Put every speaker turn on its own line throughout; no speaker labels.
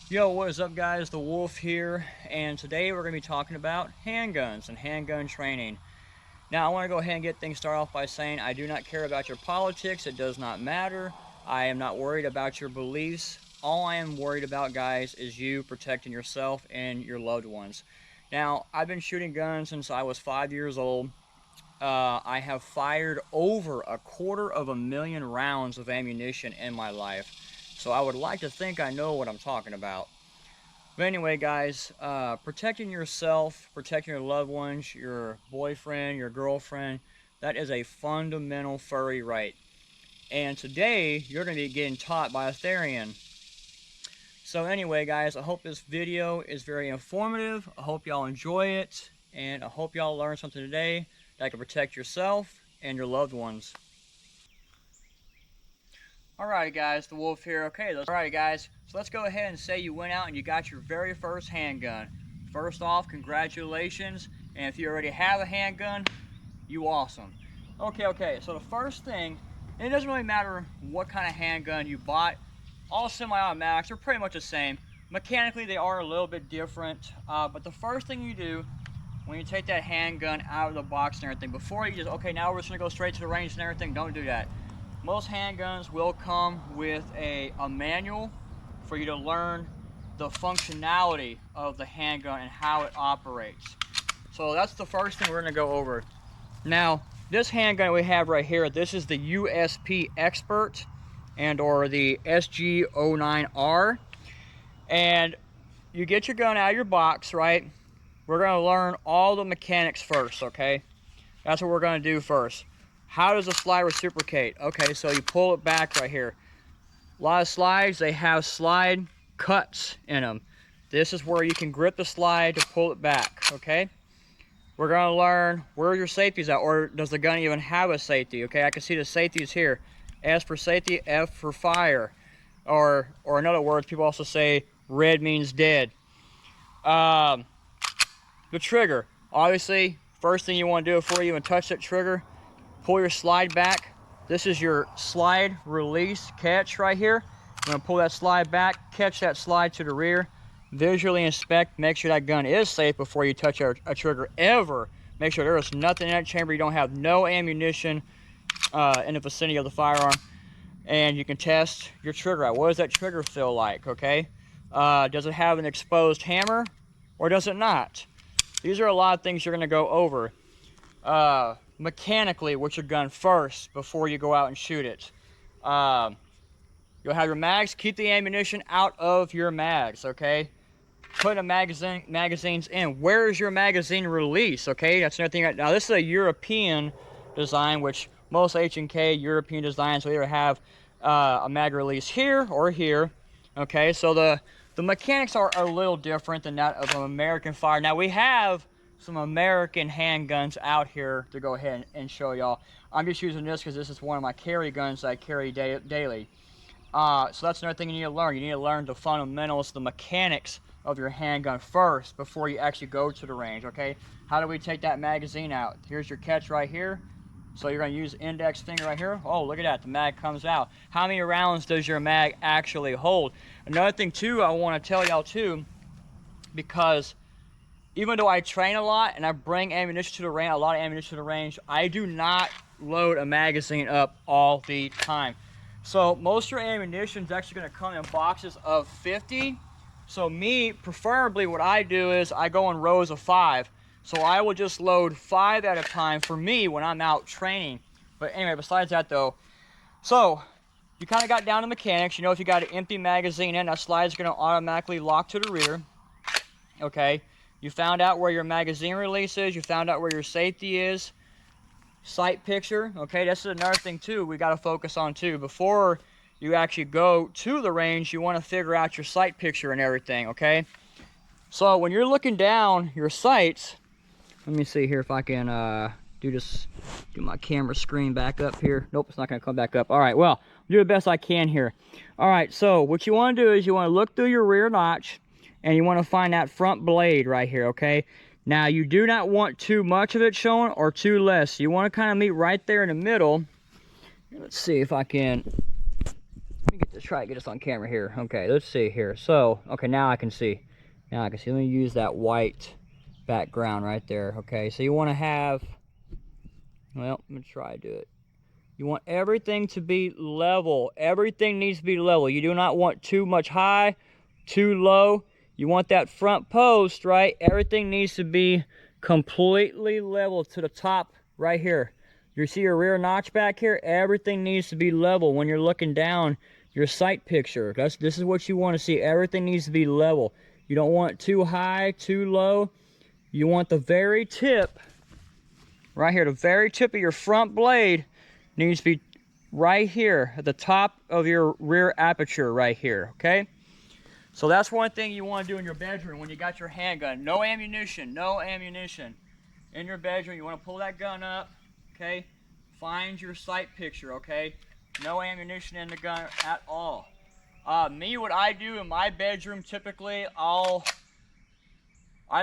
Yo, what is up guys? The Wolf here, and today we're going to be talking about handguns and handgun training. Now I want to go ahead and get things started off by saying I do not care about your politics. It does not matter. I am not worried about your beliefs. All I am worried about, guys, is you protecting yourself and your loved ones. Now, I've been shooting guns since I was 5 years old. I have fired over 250,000 rounds of ammunition in my life. So I would like to think I know what I'm talking about. But anyway, guys, protecting yourself, protecting your loved ones, your boyfriend, your girlfriend, that is a fundamental furry right. And today, you're going to be getting taught by a Therian. So anyway, guys, I hope this video is very informative. I hope y'all enjoy it. And I hope y'all learn something today that can protect yourself and your loved ones. Alrighty guys, the Wolf here. Alrighty guys, so let's go ahead and say you went out and you got your very first handgun. First off, congratulations, and if you already have a handgun, you awesome. Okay, so the first thing, and it doesn't really matter what kind of handgun you bought, all semi-automatics are pretty much the same. Mechanically they are a little bit different, but the first thing you do when you take that handgun out of the box and everything, before you just, okay, now we're just gonna go straight to the range and everything, don't do that. Most handguns will come with a manual for you to learn the functionality of the handgun and how it operates. So that's the first thing we're going to go over. Now, this handgun we have right here, this is the USP Expert and or the SG09R. And you get your gun out of your box, right? We're going to learn all the mechanics first, okay? That's what we're going to do first. How does a slide reciprocate? Okay, so you pull it back right here. A lot of slides, they have slide cuts in them. This is where you can grip the slide to pull it back, okay? We're going to learn where your safety's at, or does the gun even have a safety, okay? I can see the safeties here. S for safety, F for fire. Or in other words, people also say red means dead. The trigger. Obviously, first thing you want to do before you even touch that trigger, pull your slide back. This is your slide release catch right here. You're going to pull that slide back, catch that slide to the rear, visually inspect, make sure that gun is safe before you touch a trigger ever. Make sure there is nothing in that chamber. You don't have no ammunition in the vicinity of the firearm. And you can test your trigger out. What does that trigger feel like, okay? Does it have an exposed hammer or does it not? These are a lot of things you're going to go over. Mechanically with your gun first before you go out and shoot it. You'll have your mags. Keep the ammunition out of your mags, okay? Put the magazines in. Where is your magazine release, okay? That's another thing. Now, this is a European design, which most H&K European designs will either have a mag release here or here, okay? So the mechanics are a little different than that of an American fire. Now, we have some American handguns out here to go ahead and show y'all. I'm just using this because this is one of my carry guns that I carry daily. So that's another thing you need to learn. You need to learn the fundamentals, the mechanics of your handgun first before you actually go to the range, okay? How do we take that magazine out? Here's your catch right here. So you're going to use index finger right here. Oh, look at that. The mag comes out. How many rounds does your mag actually hold? Another thing, too, I want to tell y'all, too, because even though I train a lot and I bring ammunition to the range, a lot of ammunition to the range, I do not load a magazine up all the time. So most of your ammunition is actually going to come in boxes of 50. So me, preferably what I do is I go in rows of 5. So I will just load 5 at a time for me when I'm out training. But anyway, besides that though, so you kind of got down to mechanics. You know, if you got an empty magazine in, that slide's going to automatically lock to the rear. Okay. You found out where your magazine release is. You found out where your safety is. Sight picture. Okay, this is another thing too we got to focus on too. Before you actually go to the range, you want to figure out your sight picture and everything, okay? So when you're looking down your sights, let me see here if I can do my camera screen back up here. Nope, it's not going to come back up. All right, well, do the best I can here. All right, so what you want to do is you want to look through your rear notch. And you want to find that front blade right here, okay? Now, you do not want too much of it showing or too less. You want to kind of meet right there in the middle. Let's see if I can... Let me get Let's try to get us on camera here. Okay, let's see here. So, okay, now I can see. Now I can see. Let me use that white background right there. Okay, so you want to have, well, let me try to do it. You want everything to be level. Everything needs to be level. You do not want too much high, too low. You want that front post, right? Everything needs to be completely level to the top right here. You see your rear notch back here? Everything needs to be level when you're looking down your sight picture. This is what you want to see. Everything needs to be level. You don't want it too high, too low. You want the very tip, right here, the very tip of your front blade needs to be right here at the top of your rear aperture right here, okay? So that's one thing you want to do in your bedroom when you got your handgun. No ammunition, no ammunition. In your bedroom, you want to pull that gun up, okay? Find your sight picture, okay? No ammunition in the gun at all. What I do in my bedroom, typically, I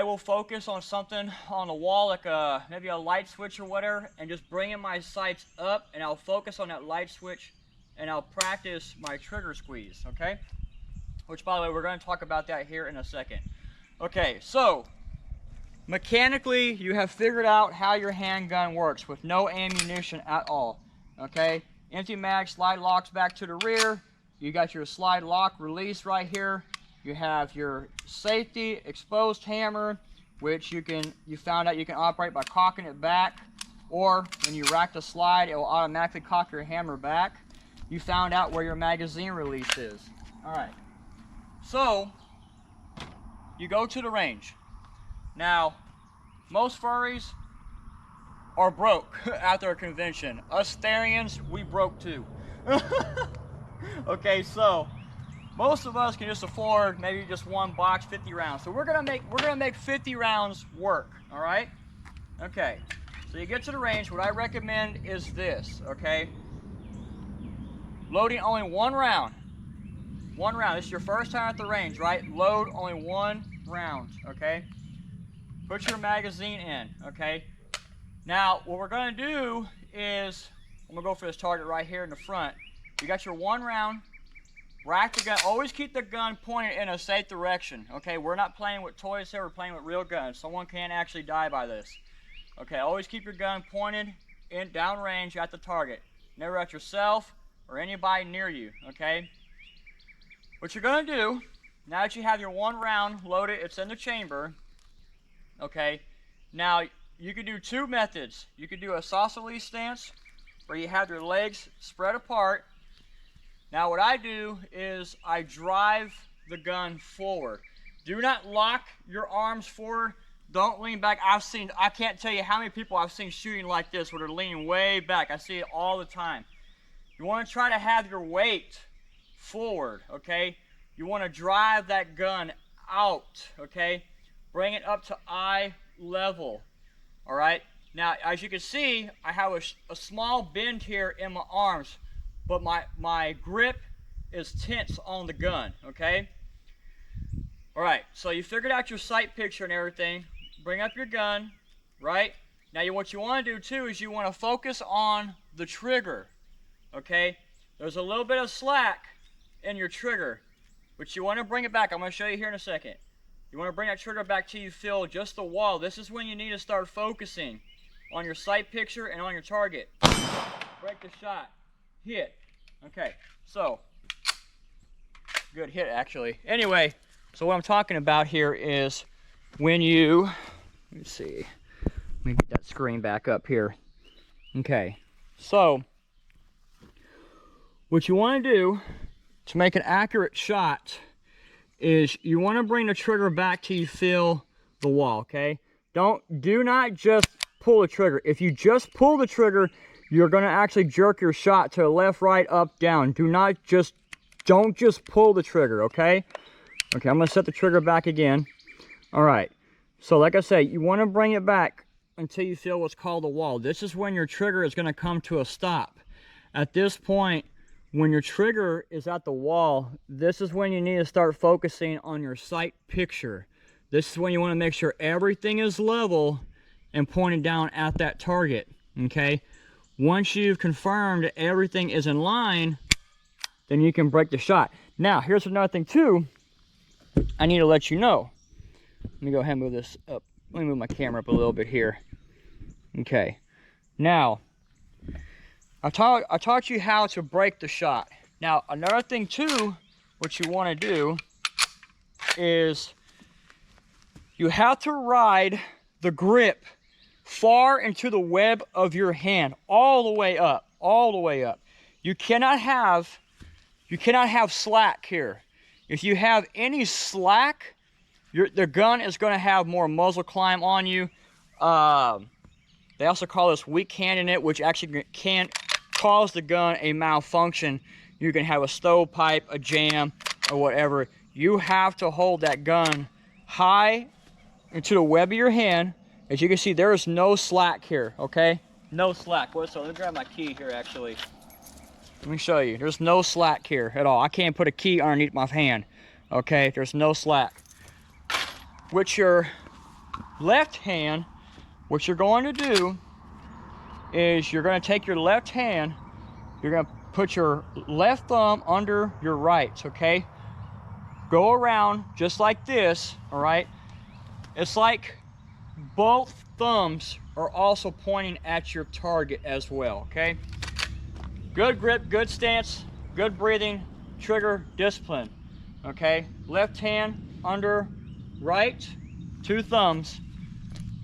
will focus on something on the wall, like maybe a light switch or whatever, and just bringing my sights up, and I'll focus on that light switch, and I'll practice my trigger squeeze, okay? Which, by the way, we're going to talk about that here in a second. Okay, so mechanically, you have figured out how your handgun works with no ammunition at all, okay? Empty mag, slide locks back to the rear. You got your slide lock release right here. You have your safety exposed hammer, which you found out you can operate by cocking it back, or when you rack the slide, it will automatically cock your hammer back. You found out where your magazine release is. All right, so you go to the range. Now, most furries are broke after a convention. Us Therians, we broke too. Okay, so most of us can just afford maybe just one box, 50 rounds. So we're gonna make 50 rounds work. All right. Okay. So you get to the range. What I recommend is this. Okay. Loading only one round. One round. This is your first time at the range, right? Load only one round. Okay. Put your magazine in. Okay. Now what we're gonna do is I'm gonna go for this target right here in the front. You got your one round. Rack the gun. Always keep the gun pointed in a safe direction. Okay, we're not playing with toys here. We're playing with real guns. Someone can actually die by this. Okay, always keep your gun pointed in downrange at the target. Never at yourself or anybody near you. Okay. What you're gonna do now that you have your one round loaded, it's in the chamber. Okay. Now you can do two methods. You can do a saucerly stance, where you have your legs spread apart. Now what I do is I drive the gun forward. Do not lock your arms forward. Don't lean back. I can't tell you how many people I've seen shooting like this where they're leaning way back. I see it all the time. You want to try to have your weight forward, okay? You want to drive that gun out, okay? Bring it up to eye level, all right? Now, as you can see, I have a small bend here in my arms, but my grip is tense on the gun, okay? All right, so you figured out your sight picture and everything. Bring up your gun, right? Now what you want to do too is you want to focus on the trigger, okay? There's a little bit of slack in your trigger, but you want to bring it back. I'm going to show you here in a second. You want to bring that trigger back till you feel just the wall. This is when you need to start focusing on your sight picture and on your target. Break the shot. Hit. Okay, so good hit actually. Anyway, so what I'm talking about here is when you, let me see, let me get that screen back up here. Okay, so what you want to do to make an accurate shot is you want to bring the trigger back till you feel the wall, okay? Do not just pull the trigger. If you just pull the trigger, you're going to actually jerk your shot to the left, right, up, down. Don't just pull the trigger, okay? Okay, I'm going to set the trigger back again. All right. So like I say, you want to bring it back until you feel what's called a wall. This is when your trigger is going to come to a stop. At this point, when your trigger is at the wall, this is when you need to start focusing on your sight picture. This is when you want to make sure everything is level and pointed down at that target, okay? Once you've confirmed that everything is in line, then you can break the shot. Now, here's another thing too, I need to let you know. Let me go ahead and move this up. Let me move my camera up a little bit here. Okay. Now, I taught you how to break the shot. Now, another thing too, what you want to do is you have to ride the grip far into the web of your hand, all the way up, all the way up. You cannot have slack here. If you have any slack, the gun is going to have more muzzle climb on you. They also call this weak-handing it, which actually can cause the gun a malfunction. You can have a stovepipe, a jam, or whatever. You have to hold that gun high into the web of your hand. As you can see, there is no slack here, okay? No slack. So let me grab my key here, actually. Let me show you. There's no slack here at all. I can't put a key underneath my hand, okay? There's no slack. With your left hand, what you're going to do is you're going to take your left hand, you're going to put your left thumb under your right, okay? Go around just like this, all right? It's like both thumbs are also pointing at your target as well, okay? Good grip, good stance, good breathing, trigger discipline, okay? Left hand under right, two thumbs,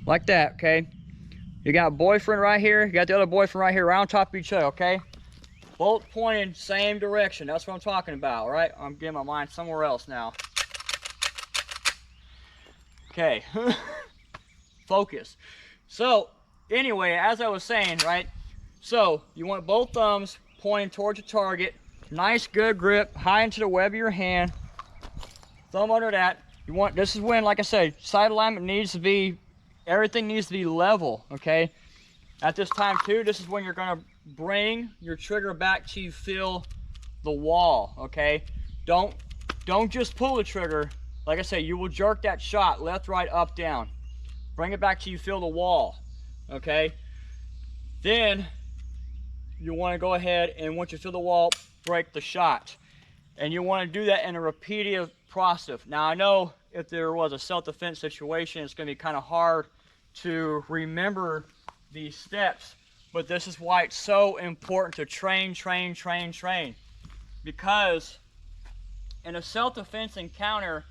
like that, okay? You got a boyfriend right here, you got the other boyfriend right here, right on top of each other, okay? Both pointing same direction, that's what I'm talking about, all right? I'm getting my mind somewhere else now. Okay, focus. So, anyway, as I was saying, right? So, you want both thumbs pointing towards your target, nice good grip, high into the web of your hand, thumb under that. You want, this is when, like I said, sight alignment needs to be, everything needs to be level, okay? At this time too, this is when you're gonna bring your trigger back till you feel the wall, okay? Don't just pull the trigger. Like I say, you will jerk that shot left, right, up, down. Bring it back till you feel the wall, okay? Then you want to go ahead and once you feel the wall, break the shot. And you want to do that in a repetitive process. Now I know if there was a self-defense situation, it's going to be kind of hard to remember these steps, but this is why it's so important to train. Because in a self-defense encounter,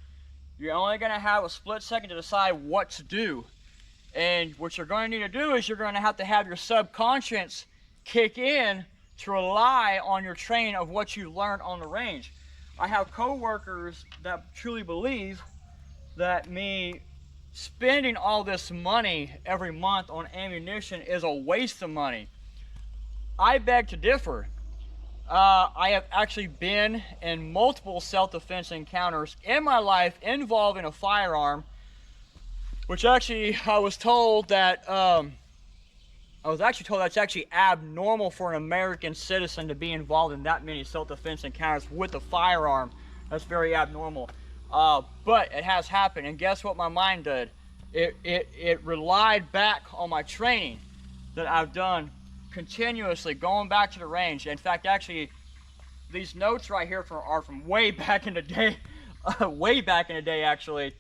you're only going to have a split second to decide what to do. And what you're going to need to do is you're going to have your subconscious kick in to rely on your training of what you learned on the range. I have co-workers that truly believe that me spending all this money every month on ammunition is a waste of money. I beg to differ. I have actually been in multiple self-defense encounters in my life involving a firearm, which actually I was told that that's actually abnormal for an American citizen to be involved in that many self-defense encounters with a firearm. That's very abnormal. But it has happened, and guess what my mind did? It relied back on my training that I've done continuously, going back to the range. In fact, actually, these notes right here are from way back in the day, way back in the day, actually.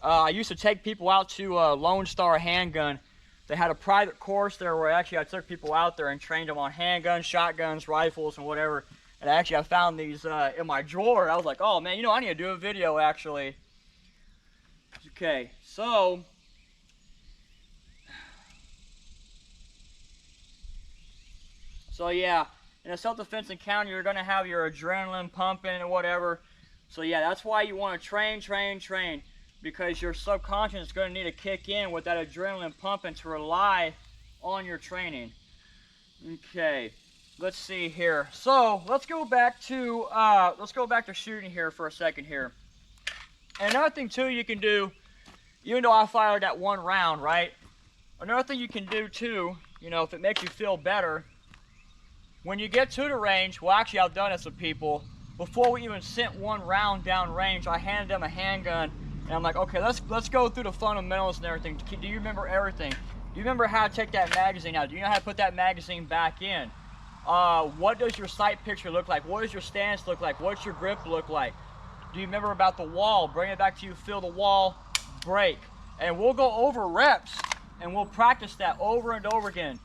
I used to take people out to Lone Star Handgun. They had a private course there where actually I took people out there and trained them on handguns, shotguns, rifles, and whatever. And actually I found these in my drawer. I was like, oh man, you know, I need to do a video actually. Okay, so yeah, in a self-defense encounter, you're going to have your adrenaline pumping and whatever. So yeah, that's why you want to train, because your subconscious is going to need to kick in with that adrenaline pumping to rely on your training. Okay, let's see here. So let's go back to shooting here for a second here. And another thing too you can do, even though I fired that one round, right? Another thing you can do too, you know, if it makes you feel better, when you get to the range, well actually I've done this with people, before we even sent one round down range, I handed them a handgun, and I'm like, okay, let's go through the fundamentals and everything. Do you remember everything? Do you remember how to take that magazine out? Do you know how to put that magazine back in? What does your sight picture look like? What does your stance look like? What's your grip look like? Do you remember about the wall? Bring it back to you, feel the wall, break. And we'll go over reps and we'll practice that over and over again.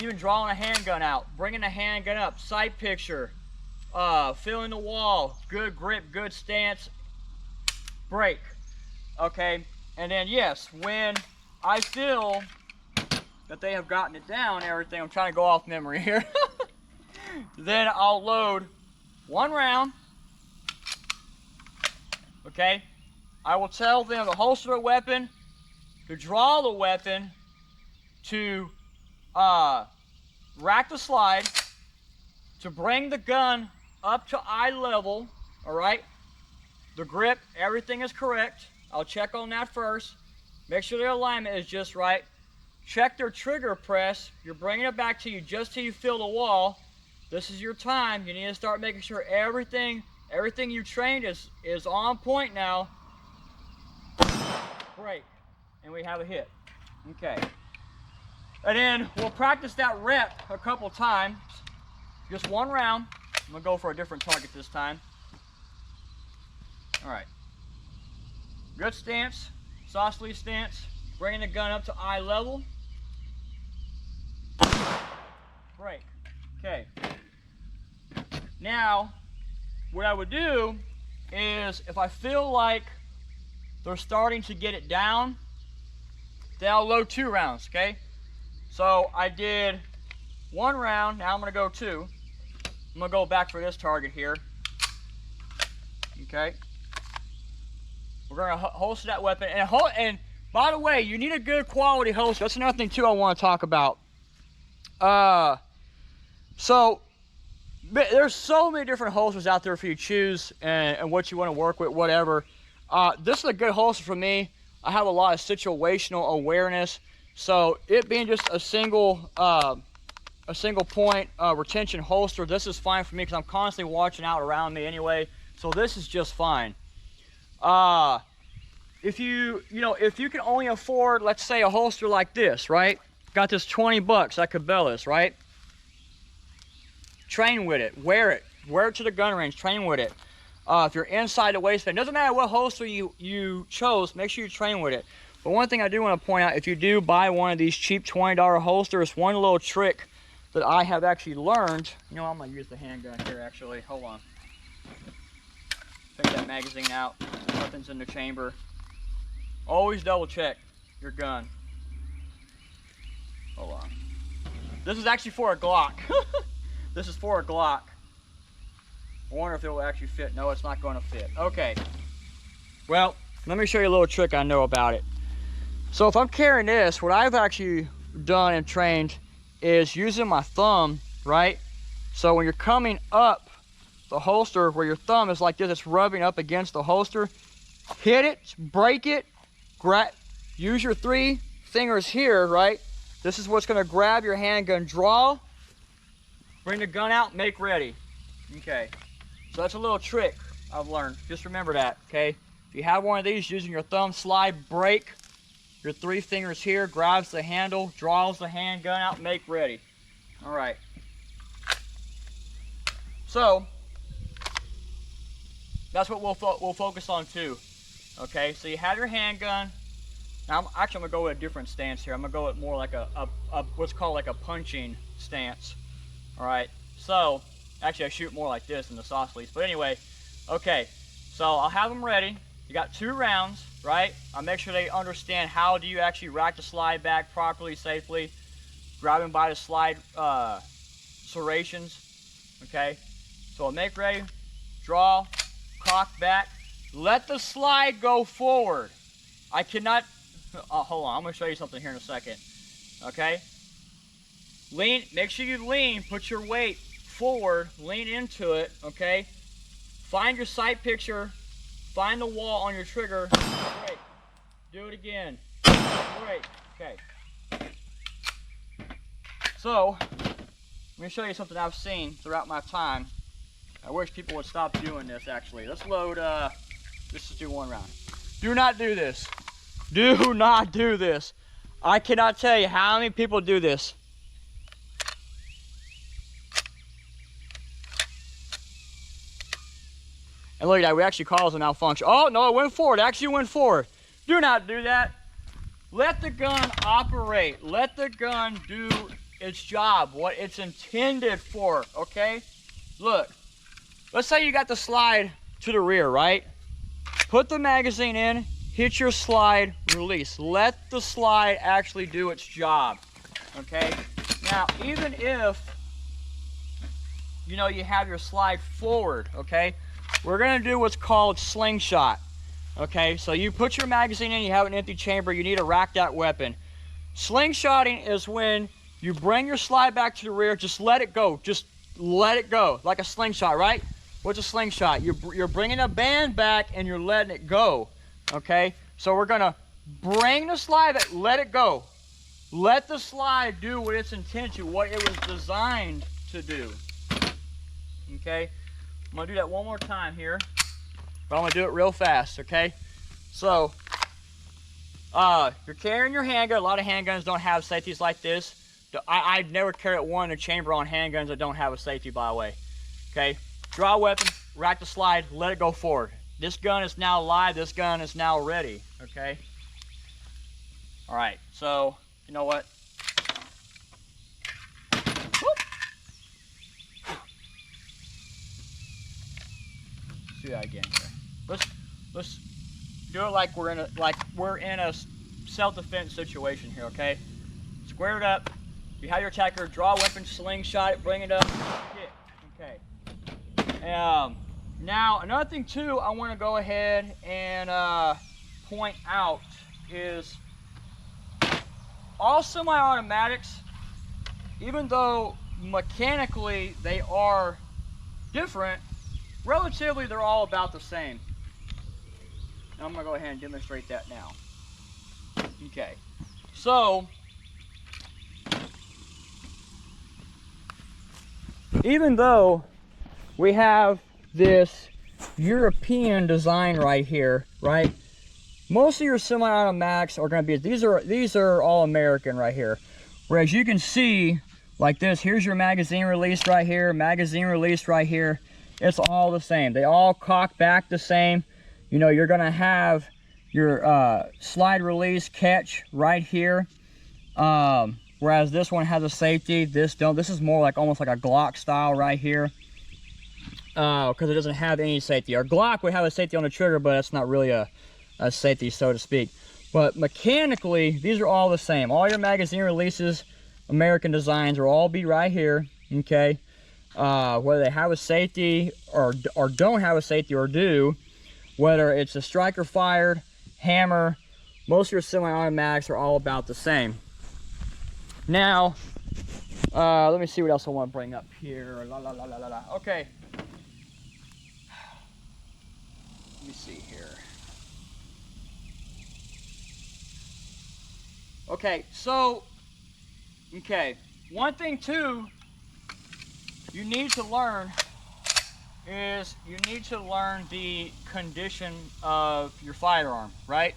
Even drawing a handgun out, bringing the handgun up, sight picture, feeling the wall, good grip, good stance, break. Okay, and then yes, when I feel that they have gotten it down, everything, I'm trying to go off memory here, then I'll load one round. Okay, I will tell them to holster the weapon, to draw the weapon, to rack the slide, to bring the gun up to eye level, all right? The grip, everything is correct. I'll check on that first. Make sure their alignment is just right. Check their trigger press. You're bringing it back to you just till you feel the wall. This is your time. You need to start making sure everything you trained is on point now. Break. And we have a hit. Okay. And then we'll practice that rep a couple times. Just one round. I'm going to go for a different target this time. All right. Good stance. Saucily stance. Bringing the gun up to eye level. Break. Okay. Now, what I would do is if I feel like they're starting to get it down, then I'll load 2 rounds, okay? So I did 1 round, now I'm gonna go 2. I'm gonna go back for this target here. Okay. We're gonna holster that weapon, and by the way, you need a good quality holster. That's another thing too I want to talk about. So there's so many different holsters out there for you to choose and what you want to work with, whatever. This is a good holster for me. I have a lot of situational awareness, so it being just a single point retention holster, this is fine for me because I'm constantly watching out around me anyway. So this is just fine. If you can only afford, let's say, a holster like this, right? Got this 20 bucks at Cabela's, right? Train with it, wear it to the gun range, train with it. If you're inside the waistband, doesn't matter what holster you chose, make sure you train with it. But one thing I do want to point out, if you do buy one of these cheap $20 holsters, one little trick that I have actually learned, I'm gonna use the handgun here actually, hold on. Take that magazine out, nothing's in the chamber. Always double check your gun. Hold on. This is actually for a Glock. This is for a Glock. I wonder if it will actually fit. No, it's not going to fit. Okay. Well, let me show you a little trick I know about it. So if I'm carrying this, what I've actually done and trained is using my thumb, right? So when you're coming up the holster where your thumb is like this, it's rubbing up against the holster, hit it, break it, use your 3 fingers here, right? This is what's going to grab your handgun, draw, bring the gun out, make ready. Okay, so that's a little trick I've learned. Just remember that, okay? If you have one of these, using your thumb, slide, break, your 3 fingers here, grabs the handle, draws the handgun out, make ready. All right. So, that's what we'll focus on too. Okay, so you have your handgun. Now, I'm gonna go with a different stance here. I'm gonna go with more like a what's called like a punching stance. All right, so actually I shoot more like this in the saucilies, but anyway, okay, so I'll have them ready. You got 2 rounds, right? I'll make sure they understand how do you actually rack the slide back properly, safely, grab them by the slide serrations, okay? So I'll make ready, draw, cock back, let the slide go forward. I cannot, hold on, I'm gonna show you something here in a second, okay? Lean, make sure you lean, put your weight forward, lean into it, okay? Find your sight picture, find the wall on your trigger, break. Do it again, break, okay. So, let me show you something I've seen throughout my time. I wish people would stop doing this actually. Let's load, let's just do 1 round. Do not do this. Do not do this. I cannot tell you how many people do this. And look at that, we actually caused a malfunction. Oh, no, it went forward. It actually went forward. Do not do that. Let the gun operate. Let the gun do its job, what it's intended for, okay? Look, let's say you got the slide to the rear, right? Put the magazine in, hit your slide, release. Let the slide actually do its job, okay? Now, even if, you know, you have your slide forward, okay? We're gonna do what's called slingshot, okay? So you put your magazine in, you have an empty chamber, you need to rack that weapon. Slingshotting is when you bring your slide back to the rear, just let it go, just let it go, like a slingshot, right? What's a slingshot? You're bringing a band back and you're letting it go, okay? So we're gonna bring the slide back, let it go. Let the slide do what it's intended to, what it was designed to do, okay? I'm gonna do that one more time here, but I'm gonna do it real fast, okay? So, you're carrying your handgun. A lot of handguns don't have safeties like this. I've never carried one in a chamber on handguns that don't have a safety, by the way. Okay, draw a weapon, rack the slide, let it go forward. This gun is now live. This gun is now ready. Okay. All right. So you know what? Whoop. Let's do that again here. Let's do it like we're in a self-defense situation here. Okay. Square it up. You have your attacker, draw a weapon, slingshot it, bring it up, hit. Okay. Now, another thing too I want to go ahead and point out is all semi-automatics, even though mechanically they are different, relatively they're all about the same. Now, I'm going to go ahead and demonstrate that now. Okay. So, even though we have this European design right here, right? Most of your semi-automatics are going to be, these are all American right here. Whereas you can see, like this, here's your magazine release right here, magazine release right here. It's all the same. They all cock back the same. You know, you're going to have your slide release catch right here. Whereas this one has a safety, this don't. This is more like almost like a Glock style right here, because it doesn't have any safety. Our Glock would have a safety on the trigger, but that's not really a safety, so to speak. But mechanically, these are all the same. All your magazine releases, American designs, will all be right here. Okay, whether they have a safety or don't have a safety or do, whether it's a striker fired, hammer, most of your semi-automatics are all about the same. Now, let me see what else I want to bring up here. Okay. Let me see here. Okay, so, one thing too you need to learn is you need to learn the condition of your firearm, right?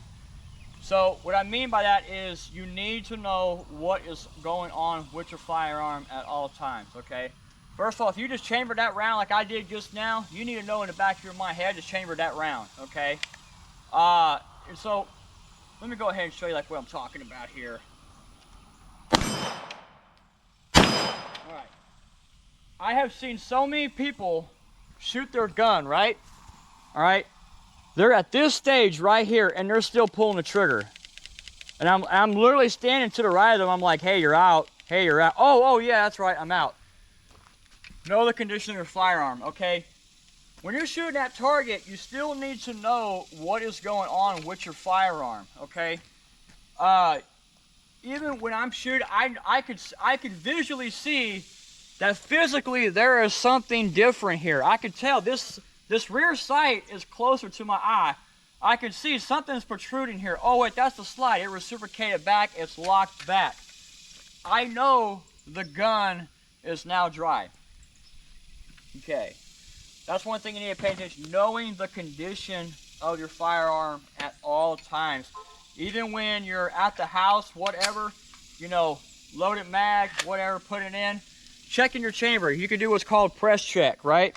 So what I mean by that is you need to know what is going on with your firearm at all times, okay? First of all, if you just chambered that round like I did just now, you need to know in the back of your mind, hey, I just chambered that round, okay? And so let me go ahead and show you like what I'm talking about here. All right. I have seen so many people shoot their gun, right? All right. They're at this stage right here, and they're still pulling the trigger. And I'm literally standing to the right of them. I'm like, hey, you're out. Hey, you're out. Oh, yeah, that's right. I'm out. Know the condition of your firearm, okay? When you're shooting at target, you still need to know what is going on with your firearm, okay? Even when I'm shooting, I could visually see that physically there is something different here. I could tell this rear sight is closer to my eye. I can see something's protruding here. Oh wait, that's the slide. It reciprocated back, it's locked back. I know the gun is now dry. Okay, that's one thing you need to pay attention. Knowing the condition of your firearm at all times. Even when you're at the house, whatever, you know, load it mag, whatever, put it in. Checking your chamber. You can do what's called press check, right?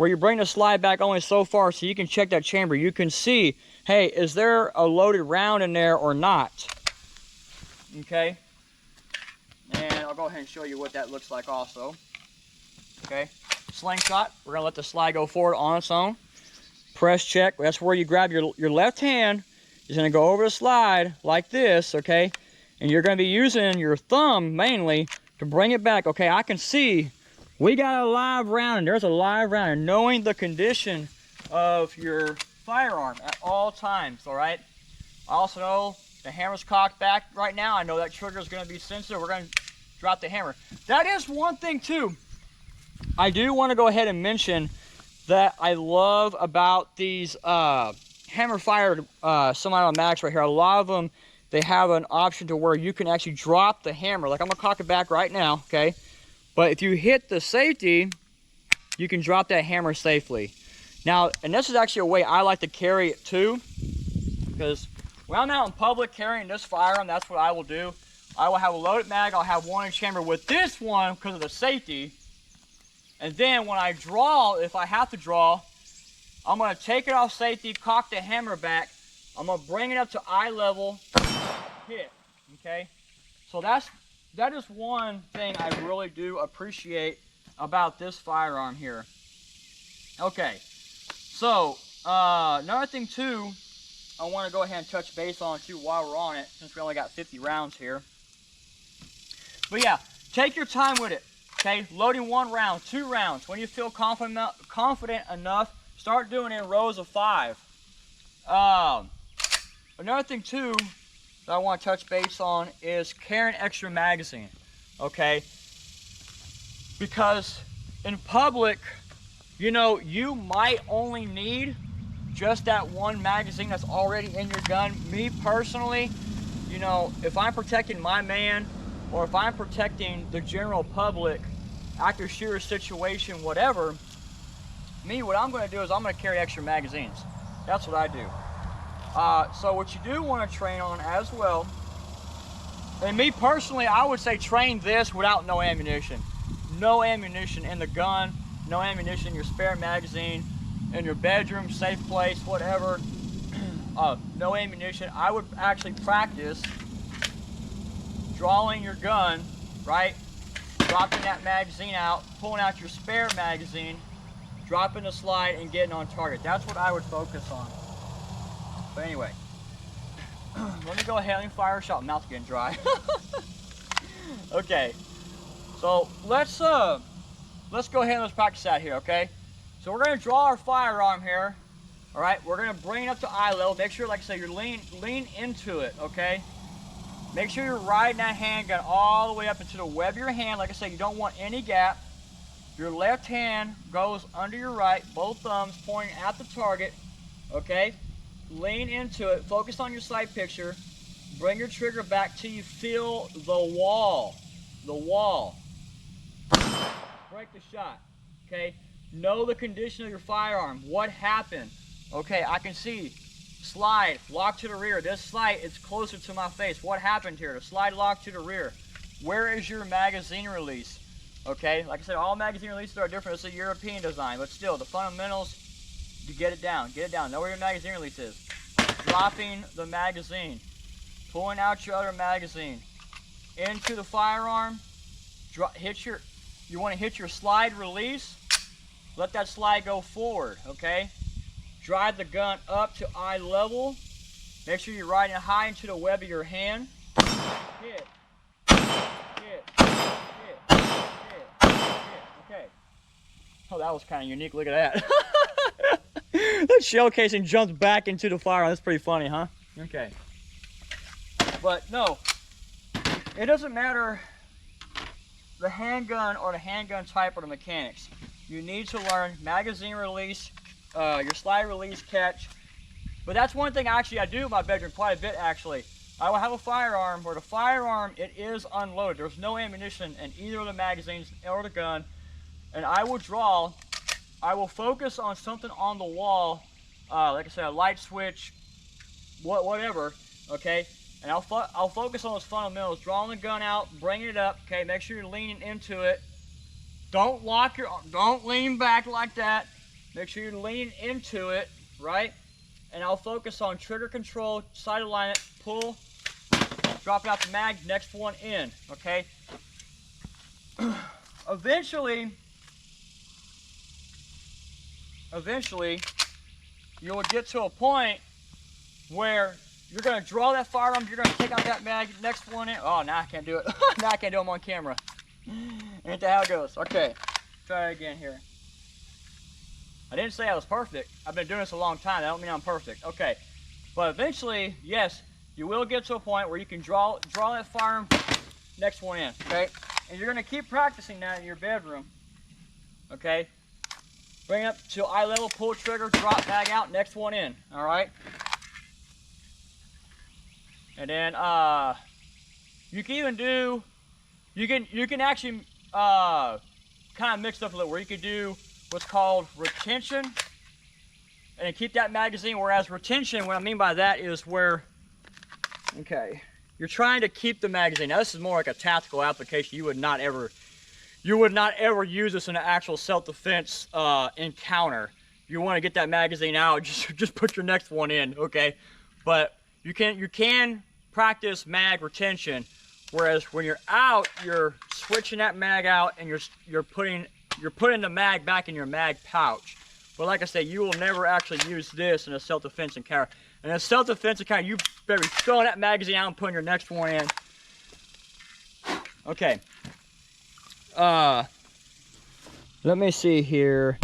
where you bring the slide back only so far so you can check that chamber. You can see, hey, is there a loaded round in there or not? Okay. And I'll go ahead and show you what that looks like also. Okay. Slingshot, we're gonna let the slide go forward on its own. Press check, that's where you grab your left hand, is gonna go over the slide like this, okay? And you're gonna be using your thumb mainly to bring it back. Okay, I can see we got a live round, and there's a live round, and knowing the condition of your firearm at all times, all right? I also know the hammer's cocked back right now. I know that trigger is gonna be sensitive. We're gonna drop the hammer. That is one thing too. I do want to go ahead and mention that I love about these hammer fired semi-automatics right here. A lot of them, they have an option to where you can actually drop the hammer. Like I'm gonna cock it back right now, okay? But if you hit the safety, you can drop that hammer safely. Now, and this is actually a way I like to carry it too, because when I'm out in public carrying this firearm, that's what I will do. I will have a loaded mag, I'll have one in chamber with this one because of the safety. And then when I draw, if I have to draw, I'm gonna take it off safety, cock the hammer back. I'm gonna bring it up to eye level, hit, okay? So that is one thing I really do appreciate about this firearm here. Okay, so another thing too, I wanna go ahead and touch base on too while we're on it, since we only got 50 rounds here. But yeah, take your time with it. Okay, loading 1 round, 2 rounds. When you feel confident enough, start doing it in rows of 5. Another thing too that I want to touch base on is carrying extra magazine. Okay, because in public, you know, you might only need just that one magazine that's already in your gun. Me personally, you know, if I'm protecting my man, or if I'm protecting the general public, active shooter situation, whatever, what I'm going to do is I'm going to carry extra magazines. That's what I do. So what you do want to train on as well, and me personally, I would say train this without no ammunition. No ammunition in the gun, no ammunition in your spare magazine, in your bedroom, safe place, whatever. No ammunition. I would actually practice drawing your gun, right? Dropping that magazine out, pulling out your spare magazine, dropping the slide, and getting on target. That's what I would focus on. But anyway, let me go ahead and fire a shot. Mouth's getting dry. Okay, so let's go ahead and let's practice that here, okay? So we're gonna draw our firearm here. All right, we're gonna bring it up to eye level. Make sure, like I said, you're lean into it, okay? Make sure you're riding that handgun all the way up into the web of your hand. Like I said, you don't want any gap. Your left hand goes under your right, both thumbs pointing at the target, okay? Lean into it, focus on your sight picture, bring your trigger back till you feel the wall, Break the shot, okay? Know the condition of your firearm, what happened, okay? I can see. Slide, lock to the rear. This slide is closer to my face. What happened here? The slide locked to the rear. Where is your magazine release? Okay, like I said, all magazine releases are different. It's a European design, but still, the fundamentals, you get it down. Get it down. Know where your magazine release is. Dropping the magazine. Pulling out your other magazine. Into the firearm. You want to hit your slide release. Let that slide go forward, okay? Drive the gun up to eye level. Make sure you're riding it high into the web of your hand. Hit. Okay. Oh, that was kind of unique. Look at that. That shell casing jumps back into the firearm. That's pretty funny, huh? Okay. But no, it doesn't matter the handgun or the handgun type or the mechanics. You need to learn magazine release, your slide release catch. But that's one thing actually I do in my bedroom quite a bit actually. I will have a firearm where the firearm, it is unloaded. There's no ammunition in either of the magazines or the gun. And I will draw, I will focus on something on the wall, like I said, a light switch, whatever, okay? And I'll focus on those fundamentals, drawing the gun out, bringing it up, okay? Make sure you're leaning into it. Don't lean back like that. Make sure you lean into it, right? And I'll focus on trigger control, side alignment, pull, drop it out the mag, next one in, okay? Eventually, you will get to a point where you're gonna draw that firearm, you're gonna take out that mag, next one in. Oh, now I can't do it. Now I can't do them on camera. Ain't that how it goes? Okay, try it again here. I didn't say I was perfect. I've been doing this a long time. I don't mean I'm perfect. Okay, but eventually, yes, you will get to a point where you can draw that firearm, next one in, okay? And you're gonna keep practicing that in your bedroom, okay? Bring it up to eye level, pull trigger, drop mag out, next one in, all right? And then you can even do, you can actually kind of mix up a little, where you could do what's called retention and keep that magazine. Whereas retention, what I mean by that is where, okay, you're trying to keep the magazine. Now this is more like a tactical application. You would not ever use this in an actual self-defense encounter. You want to get that magazine out, just put your next one in, okay? But you can practice mag retention, whereas when you're out, you're switching that mag out and you're putting the mag back in your mag pouch. But like I say, you will never actually use this in a self-defense encounter. In a self-defense encounter, you better be throwing that magazine out and putting your next one in. Okay. Let me see here.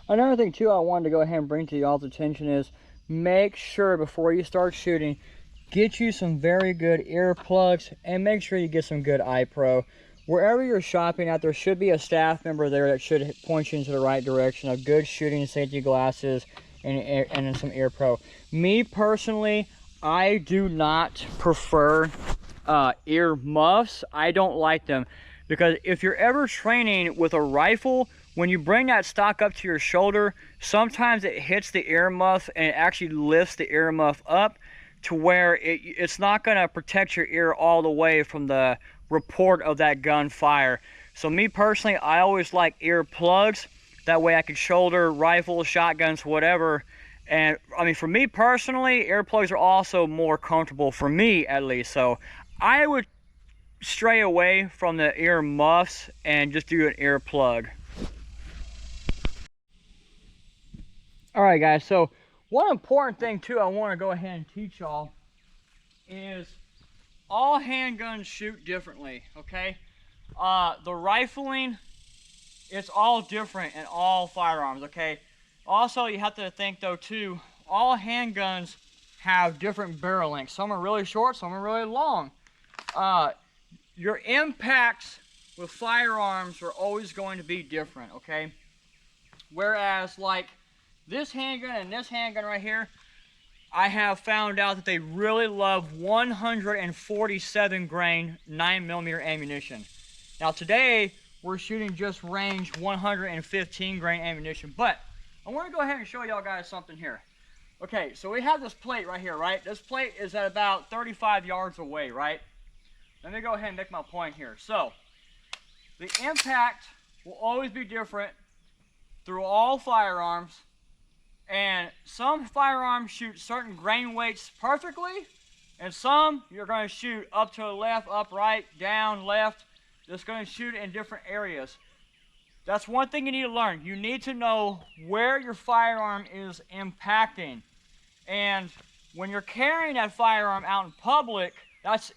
Another thing too I wanted to go ahead and bring to y'all's attention is, make sure before you start shooting, get you some very good earplugs and make sure you get some good eye pro. Wherever you're shopping at, there should be a staff member there that should point you into the right direction of good shooting safety glasses and some ear pro. Me personally, I do not prefer ear muffs. I don't like them, because if you're ever training with a rifle, when you bring that stock up to your shoulder, sometimes it hits the ear muff and it actually lifts the ear muff up to where it's not going to protect your ear all the way from the report of that gunfire. So me personally, I always like ear plugs. That way I can shoulder rifles, shotguns, whatever. And I mean, for me personally, earplugs are also more comfortable, for me at least. So I would stray away from the ear muffs and just do an ear plug. All right, guys, so one important thing too I want to go ahead and teach y'all is all handguns shoot differently, okay? The rifling, it's all different in all firearms, okay? Also, you have to think though too, all handguns have different barrel lengths. Some are really short, some are really long. Your impacts with firearms are always going to be different, okay? Whereas like this handgun and this handgun right here, I have found out that they really love 147 grain 9mm ammunition. Now today, we're shooting just range 115 grain ammunition, but I want to go ahead and show y'all guys something here. Okay, so we have this plate right here, right? This plate is at about 35 yards away, right? Let me go ahead and make my point here. So, the impact will always be different through all firearms, and some firearms shoot certain grain weights perfectly, and some you're going to shoot up to the left, up, right, down, left. It's going to shoot in different areas. That's one thing you need to learn. You need to know where your firearm is impacting. And when you're carrying that firearm out in public, that's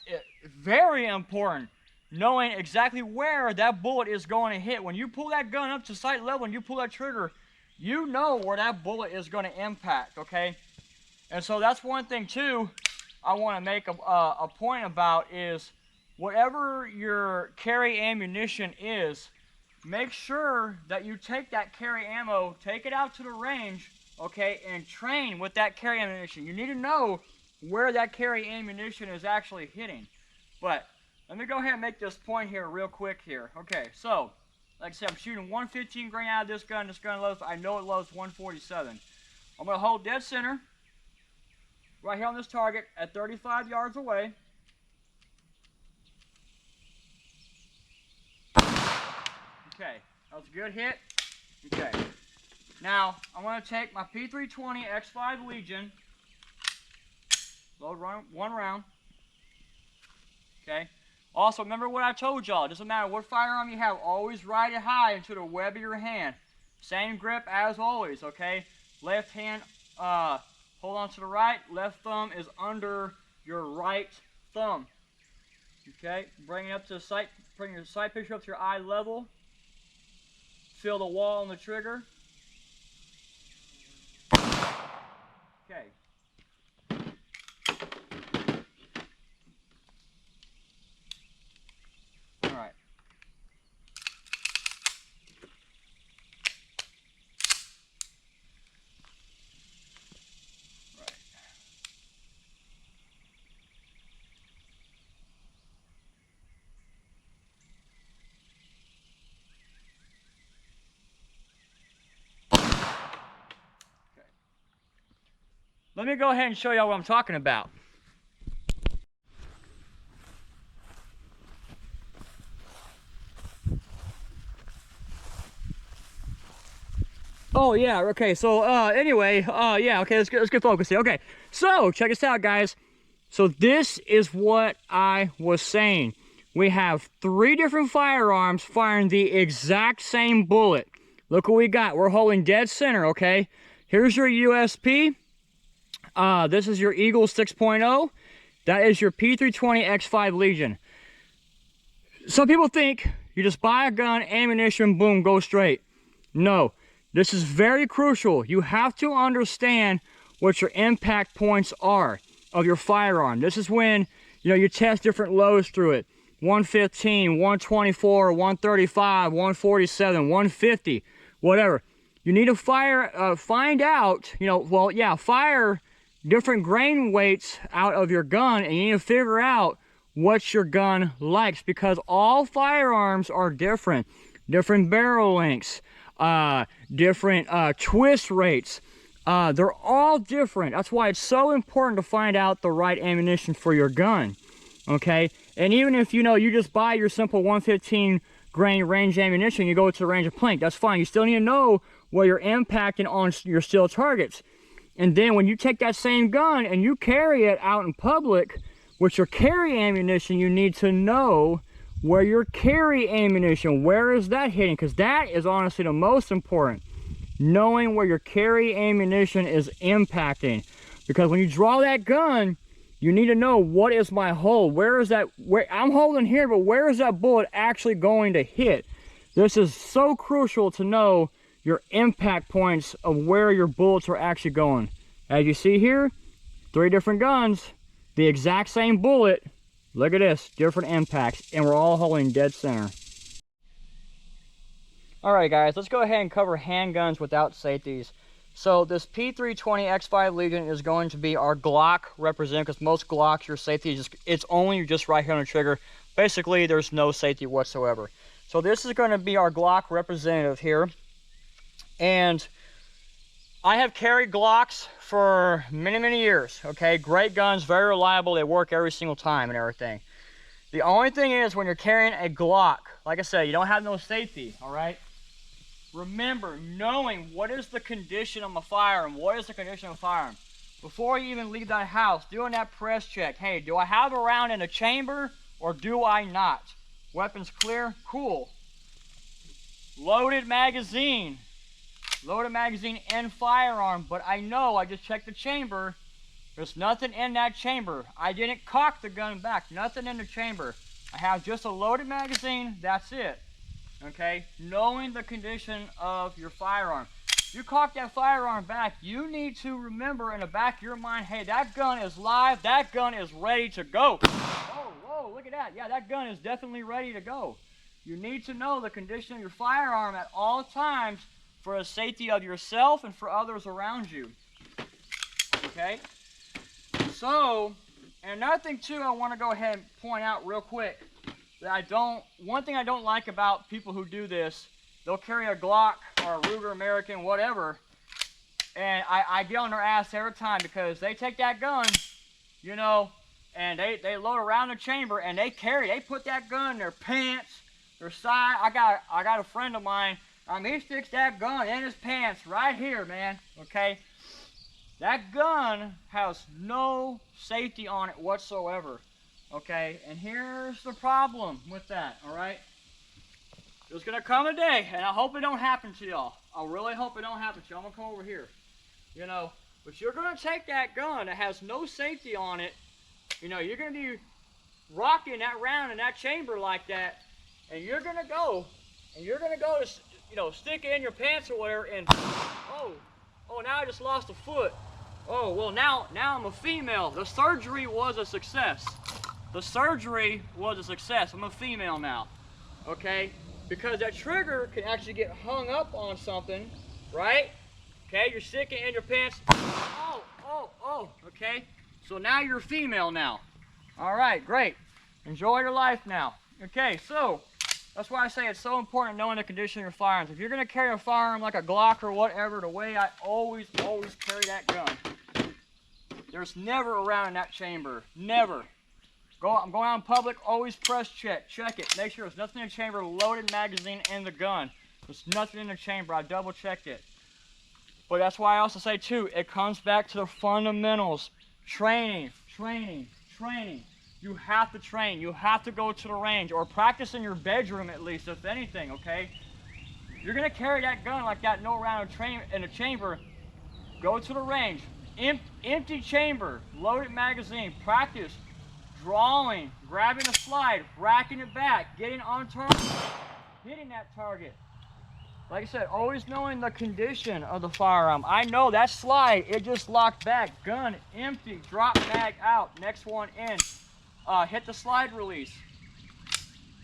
very important. Knowing exactly where that bullet is going to hit. When you pull that gun up to sight level and you pull that trigger, you know where that bullet is going to impact, okay? And so that's one thing too I want to make a point about is, whatever your carry ammunition is, make sure that you take that carry ammo, take it out to the range, okay, and train with that carry ammunition. You need to know where that carry ammunition is actually hitting. But let me go ahead and make this point here real quick here. Okay, so like I said, I'm shooting 115 grain out of this gun. This gun loads, I know it loads 147. I'm going to hold dead center right here on this target at 35 yards away. Okay, that was a good hit. Okay. Now, I'm going to take my P320 X5 Legion, load one round. Okay. Also, remember what I told y'all. It doesn't matter what firearm you have, always ride it high into the web of your hand. Same grip as always, okay? Left hand, hold on to the right. Left thumb is under your right thumb. Okay? Bring it up to the sight, bring your sight picture up to your eye level. Feel the wall on the trigger. Okay. All right. Let me go ahead and show y'all what I'm talking about. Oh yeah, okay, so anyway, yeah, okay, let's get focused here. Okay, so check this out, guys. So this is what I was saying. We have 3 different firearms firing the exact same bullet. Look what we got. We're holding dead center, okay? Here's your USP. This is your Eagle 6.0. That is your P320 X5 Legion. Some people think you just buy a gun, ammunition, boom, go straight. No, this is very crucial. You have to understand what your impact points are of your firearm. This is when, you know, you test different loads through it. 115, 124, 135, 147, 150, whatever. You need to find out, you know, well, yeah, fire different grain weights out of your gun, and you need to figure out what your gun likes, because all firearms are different. Different barrel lengths, different twist rates. They're all different. That's why it's so important to find out the right ammunition for your gun. Okay? And even if, you know, you just buy your simple 115 grain range ammunition, you go to the range of plank, that's fine. You still need to know where you're impacting on your steel targets. And then when you take that same gun and you carry it out in public with your carry ammunition, you need to know where your carry ammunition, where is that hitting? Because that is honestly the most important. Knowing where your carry ammunition is impacting. Because when you draw that gun, you need to know, what is my hold? Where is that, where I'm holding here, but where is that bullet actually going to hit? This is so crucial to know your impact points of where your bullets are actually going. As you see here, 3 different guns, the exact same bullet. Look at this, different impacts, and we're all holding dead center. Alright guys, let's go ahead and cover handguns without safeties. So this P320 X5 Legion is going to be our Glock representative, because most Glocks, your safety is just, it's only just right here on the trigger. Basically, there's no safety whatsoever. So this is going to be our Glock representative here. And I have carried Glocks for many, many years, okay? Great guns, very reliable, they work every single time and everything. The only thing is, when you're carrying a Glock, like I said, you don't have no safety, all right? Remember, knowing what is the condition of my firearm, what is the condition of the firearm. Before you even leave that house, doing that press check. Hey, do I have a round in the chamber or do I not? Weapons clear? Cool. Loaded magazine. Loaded magazine and firearm, but I know, I just checked the chamber. There's nothing in that chamber. I didn't cock the gun back. Nothing in the chamber. I have just a loaded magazine. That's it. Okay? Knowing the condition of your firearm. If you cock that firearm back, you need to remember in the back of your mind, hey, that gun is live. That gun is ready to go. Whoa, whoa, look at that. Yeah, that gun is definitely ready to go. You need to know the condition of your firearm at all times for the safety of yourself and for others around you. Okay? So, and another thing too, I want to go ahead and point out real quick that one thing I don't like about people who do this, they'll carry a Glock or a Ruger American, whatever, and I get on their ass every time, because they take that gun, you know, and they load around the chamber and they put that gun in their pants, their side. I got a friend of mine, He sticks that gun in his pants right here, man, okay? That gun has no safety on it whatsoever, okay? And here's the problem with that, all right? There's gonna come a day, and I hope it don't happen to y'all. I really hope it don't happen to y'all. I'm gonna come over here, you know? But you're gonna take that gun that has no safety on it, you know, you're gonna be rocking that round in that chamber like that, and you're gonna go to, you know, stick it in your pants or whatever, and oh, now I just lost a foot. Oh, well, now I'm a female. The surgery was a success. The surgery was a success. I'm a female now, okay? Because that trigger can actually get hung up on something, right? Okay, you're sticking it in your pants. Oh, okay? So now you're a female now. All right, great. Enjoy your life now. Okay, so that's why I say it's so important knowing the condition of your firearms. If you're gonna carry a firearm like a Glock or whatever, the way I always carry that gun. There's never a round in that chamber, never. I'm going out in public, always press check it. Make sure there's nothing in the chamber, loaded magazine in the gun. There's nothing in the chamber, I double checked it. But that's why I also say too, it comes back to the fundamentals. Training. You have to train, you have to go to the range, or practice in your bedroom at least, if anything, okay? You're gonna carry that gun like that, no round in a chamber, go to the range, empty chamber, loaded magazine, practice, drawing, grabbing a slide, racking it back, getting on target, hitting that target. Like I said, always knowing the condition of the firearm. I know that slide, it just locked back, gun empty, drop mag out, next one in. Hit the slide release.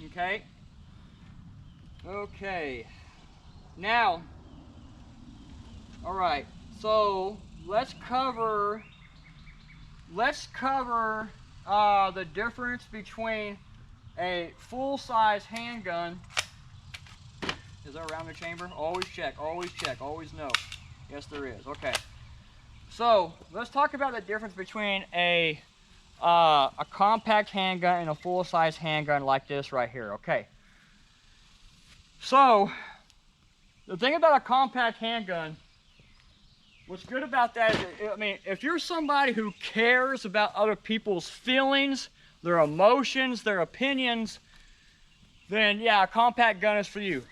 Okay. Now, all right. So let's cover the difference between a full-size handgun. Is there a round in the chamber? Always check. Always know. Yes, there is. Okay. So let's talk about the difference between a compact handgun and a full-size handgun like this right here, okay? So, the thing about a compact handgun, what's good about that is, I mean, if you're somebody who cares about other people's feelings, their emotions, their opinions, then yeah, a compact gun is for you.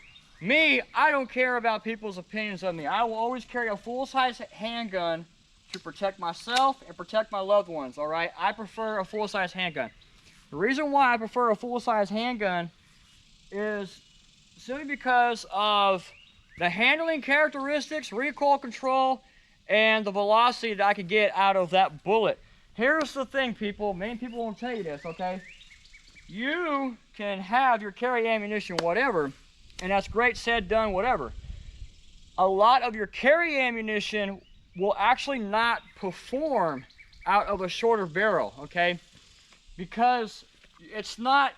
Me, I don't care about people's opinions of me. I will always carry a full-size handgun to protect myself and protect my loved ones, all right? I prefer a full-size handgun. The reason why I prefer a full-size handgun is simply because of the handling characteristics, recoil control, and the velocity that I can get out of that bullet. Here's the thing, people. Many people won't tell you this, okay? You can have your carry ammunition, whatever, and that's great, said, done, whatever. A lot of your carry ammunition will actually not perform out of a shorter barrel, okay? Because it's not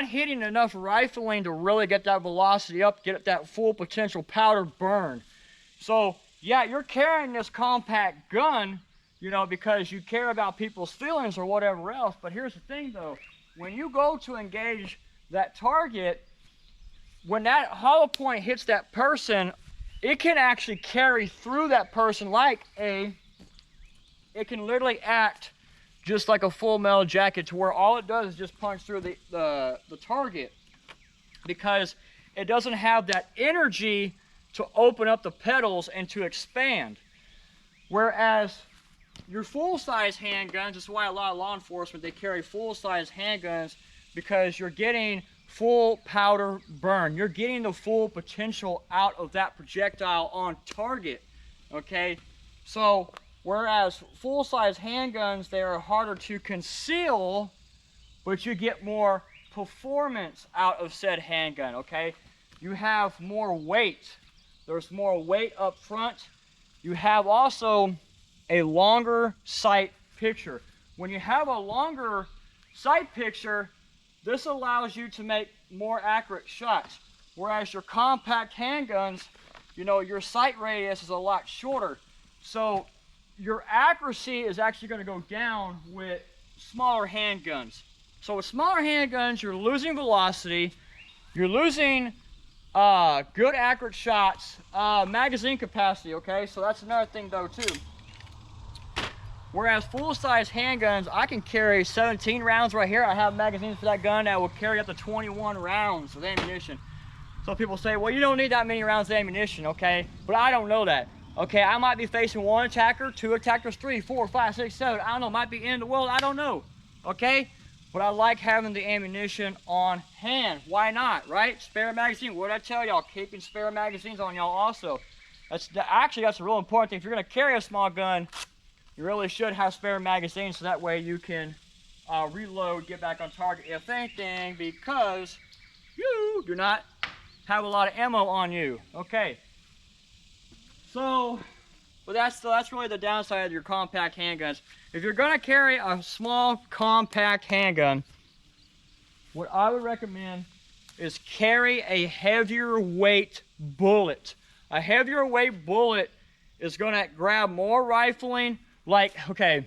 hitting enough rifling to really get that velocity up, get that full potential powder burn. So yeah, you're carrying this compact gun, you know, because you care about people's feelings or whatever else. But here's the thing though, when you go to engage that target, when that hollow point hits that person, it can actually carry through that person it can literally act just like a full metal jacket, to where all it does is just punch through the target, because it doesn't have that energy to open up the petals and to expand. Whereas your full-size handguns, this is why a lot of law enforcement, they carry full-size handguns, because you're getting full powder burn. You're getting the full potential out of that projectile on target, okay? So, whereas full-size handguns, they are harder to conceal, but you get more performance out of said handgun, okay? You have more weight. There's more weight up front. You have also a longer sight picture. When you have a longer sight picture, this allows you to make more accurate shots. Whereas your compact handguns, you know, your sight radius is a lot shorter. So your accuracy is actually going to go down with smaller handguns. So with smaller handguns, you're losing velocity, you're losing good accurate shots, magazine capacity, okay? So that's another thing though too. Whereas full-size handguns, I can carry 17 rounds right here. I have magazines for that gun that will carry up to 21 rounds of ammunition. So people say, well, you don't need that many rounds of ammunition, okay? But I don't know that. Okay, I might be facing 1 attacker, 2 attackers, 3, 4, 5, 6, 7. I don't know, might be in the world, I don't know, okay? But I like having the ammunition on hand. Why not, right? Spare magazine, what did I tell y'all? Keeping spare magazines on y'all also. Actually, that's a real important thing. If you're gonna carry a small gun, you really should have spare magazines so that way you can reload, get back on target, if anything, because you do not have a lot of ammo on you. Okay. So, but that's really the downside of your compact handguns. If you're gonna carry a small compact handgun, what I would recommend is carry a heavier weight bullet. A heavier weight bullet is gonna grab more rifling. Like, okay,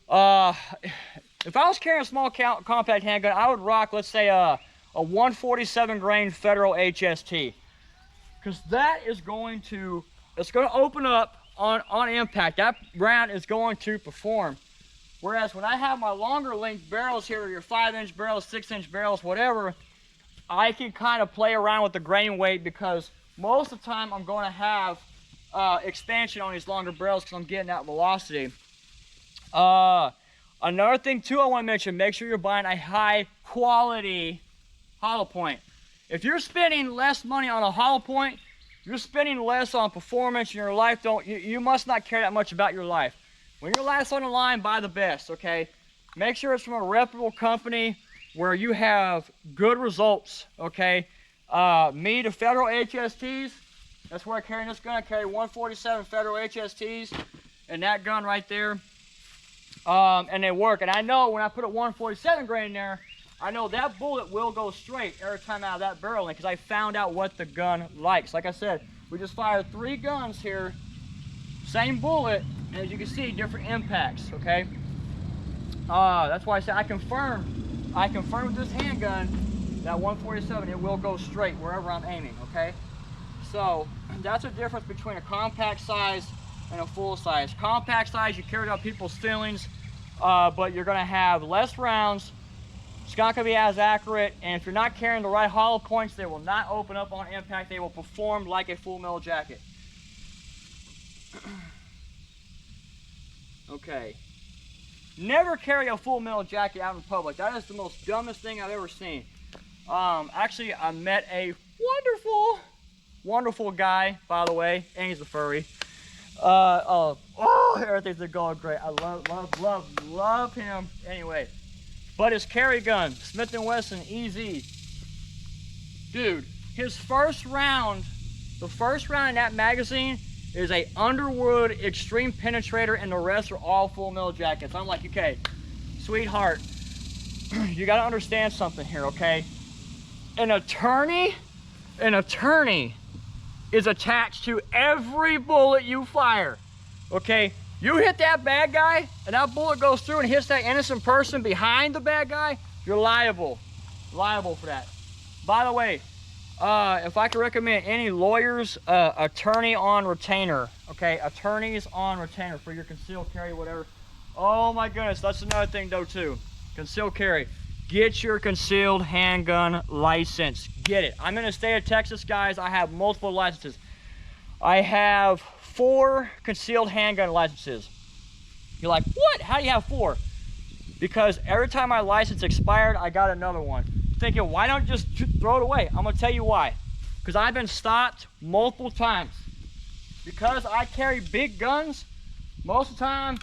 if I was carrying a small compact handgun, I would rock, let's say, a 147 grain Federal HST, because that is going to, it's going to open up on impact. That round is going to perform. Whereas when I have my longer length barrels here, your 5-inch barrels, 6-inch barrels, whatever, I can kind of play around with the grain weight, because most of the time I'm going to have expansion on these longer barrels because I'm getting that velocity. Another thing too I want to mention, make sure you're buying a high quality hollow point. If you're spending less money on a hollow point, you're spending less on performance in your life. You must not care that much about your life. When your life's on the line, buy the best, okay? Make sure it's from a reputable company where you have good results, okay? Me, the Federal HSTs, that's where I carry this gun. I carry 147 Federal HSTs and that gun right there. And they work. And I know when I put a 147 grain in there, I know that bullet will go straight every time out of that barrel, because I found out what the gun likes. Like I said, we just fired 3 guns here, same bullet, and as you can see, different impacts, okay? That's why I said I confirmed with this handgun that 147, it will go straight wherever I'm aiming, okay? So that's a difference between a compact size and a full size. Compact size, you carry out people's feelings, but you're gonna have less rounds. It's not gonna be as accurate, and if you're not carrying the right hollow points, they will not open up on impact. They will perform like a full metal jacket. Okay. Never carry a full metal jacket out in public. That is the most dumbest thing I've ever seen. Actually, I met a wonderful guy, by the way, and he's a furry. Everything's going great. I love him. Anyway, but his carry gun, Smith & Wesson EZ. Dude, his first round, the first round in that magazine is a Underwood Extreme Penetrator, and the rest are all full metal jackets. I'm like, okay, sweetheart, you gotta understand something here, okay? An attorney is attached to every bullet you fire, okay? You hit that bad guy and that bullet goes through and hits that innocent person behind the bad guy, you're liable for that. By the way, if I could recommend any lawyers, attorney on retainer, okay? Attorneys on retainer for your concealed carry, whatever. Oh my goodness, that's another thing though too. Concealed carry. Get your concealed handgun license. Get it. I'm in the state of Texas, guys. I have multiple licenses. I have 4 concealed handgun licenses. You're like, what? How do you have 4? Because every time my license expired, I got another one. Thinking, why don't you just throw it away? I'm gonna tell you why. Because I've been stopped multiple times. Because I carry big guns, most of the time,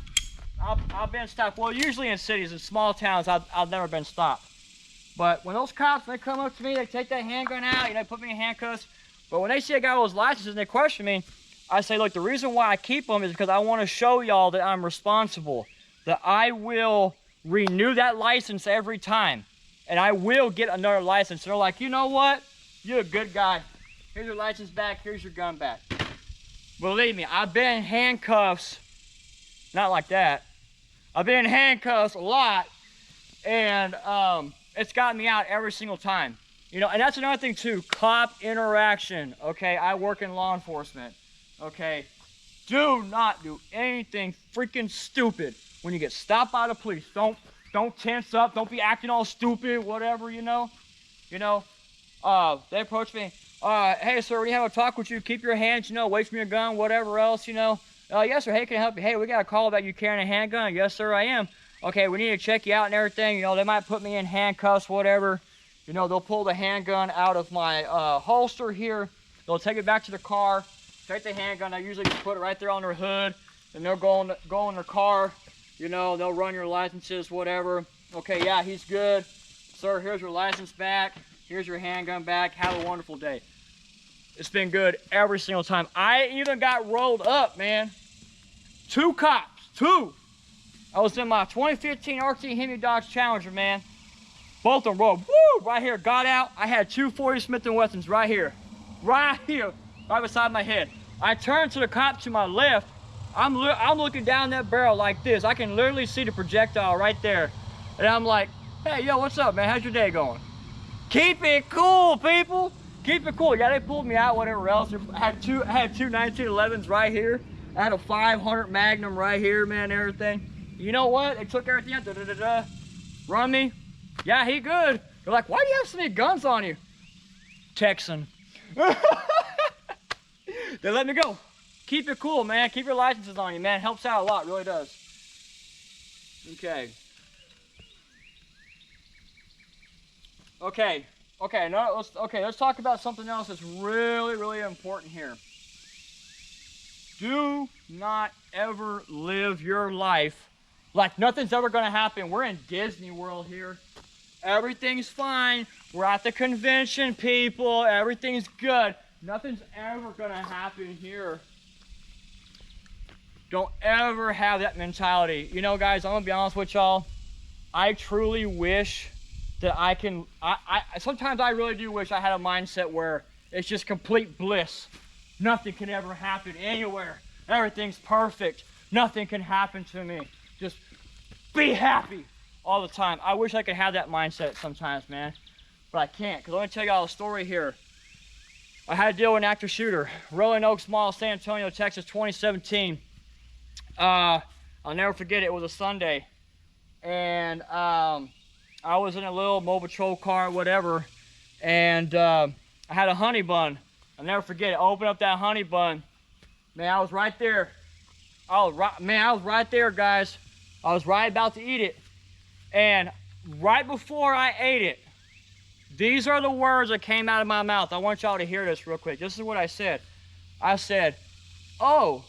I've been stopped. Well, usually in cities, in small towns, I've never been stopped. But when those cops, they come up to me, they take that handgun out, put me in handcuffs. But when they see a guy with those licenses and they question me, I say, look, the reason why I keep them is because I want to show y'all that I'm responsible, that I will renew that license every time, and I will get another license. And they're like, you know what? You're a good guy. Here's your license back. Here's your gun back. Believe me, I've been in handcuffs, not like that. I've been in handcuffs a lot, and it's gotten me out every single time. You know, and that's another thing too, cop interaction, okay? I work in law enforcement, okay? Do not do anything freaking stupid when you get stopped by the police. Don't tense up, don't be acting all stupid, whatever, you know? They approach me, hey sir, we have a talk with you, keep your hands, you know, away from your gun, whatever else, you know. Yes sir, hey, can I help you? Hey, we got a call about you carrying a handgun. Yes sir, I am. Okay, we need to check you out and everything, you know, they might put me in handcuffs, whatever. You know, they'll pull the handgun out of my holster here. They'll take it back to the car, take the handgun. I usually just put it right there on their hood, and they'll go in their car. You know, they'll run your licenses, whatever. Okay, yeah, he's good. Sir, here's your license back. Here's your handgun back. Have a wonderful day. It's been good every single time. I even got rolled up, man. 2 cops, 2. I was in my 2015 RC Hemi Dodge Challenger, man. Both of them rolled, woo, right here, got out. I had 2 40 Smith & Wessons right here, right beside my head. I turned to the cop to my left. I'm looking down that barrel like this. I can literally see the projectile right there. And I'm like, hey, yo, what's up, man? How's your day going? Keep it cool, people. Keep it cool. Yeah, they pulled me out, whatever else. I had two 1911s right here. I had a 500 Magnum right here, man, everything. You know what? They took everything out, run me. Yeah, he good. They're like, why do you have so many guns on you? Texan. They let me go. Keep it cool, man. Keep your licenses on you, man. Helps out a lot, really does. Okay. Let's talk about something else that's really, really important here. Do not ever live your life like nothing's ever gonna happen. We're in Disney World here. Everything's fine. We're at the convention, people. Everything's good. Nothing's ever gonna happen here. Don't ever have that mentality. You know, guys, I'm gonna be honest with y'all. I truly wish that I can, sometimes I really do wish I had a mindset where it's just complete bliss. Nothing can ever happen anywhere. Everything's perfect. Nothing can happen to me. Just be happy all the time. I wish I could have that mindset sometimes, man, but I can't. Because let me tell y'all a story here. I had to deal with an active shooter. Rolling Oaks Mall, San Antonio, Texas, 2017. I'll never forget it. It was a Sunday, and I was in a little mobile patrol car, whatever, and I had a honey bun. I'll never forget it. I opened up that honey bun. Man, I was right there. I was right there, guys. I was right about to eat it. And right before I ate it, these are the words that came out of my mouth. I want y'all to hear this real quick. This is what I said. I said, oh,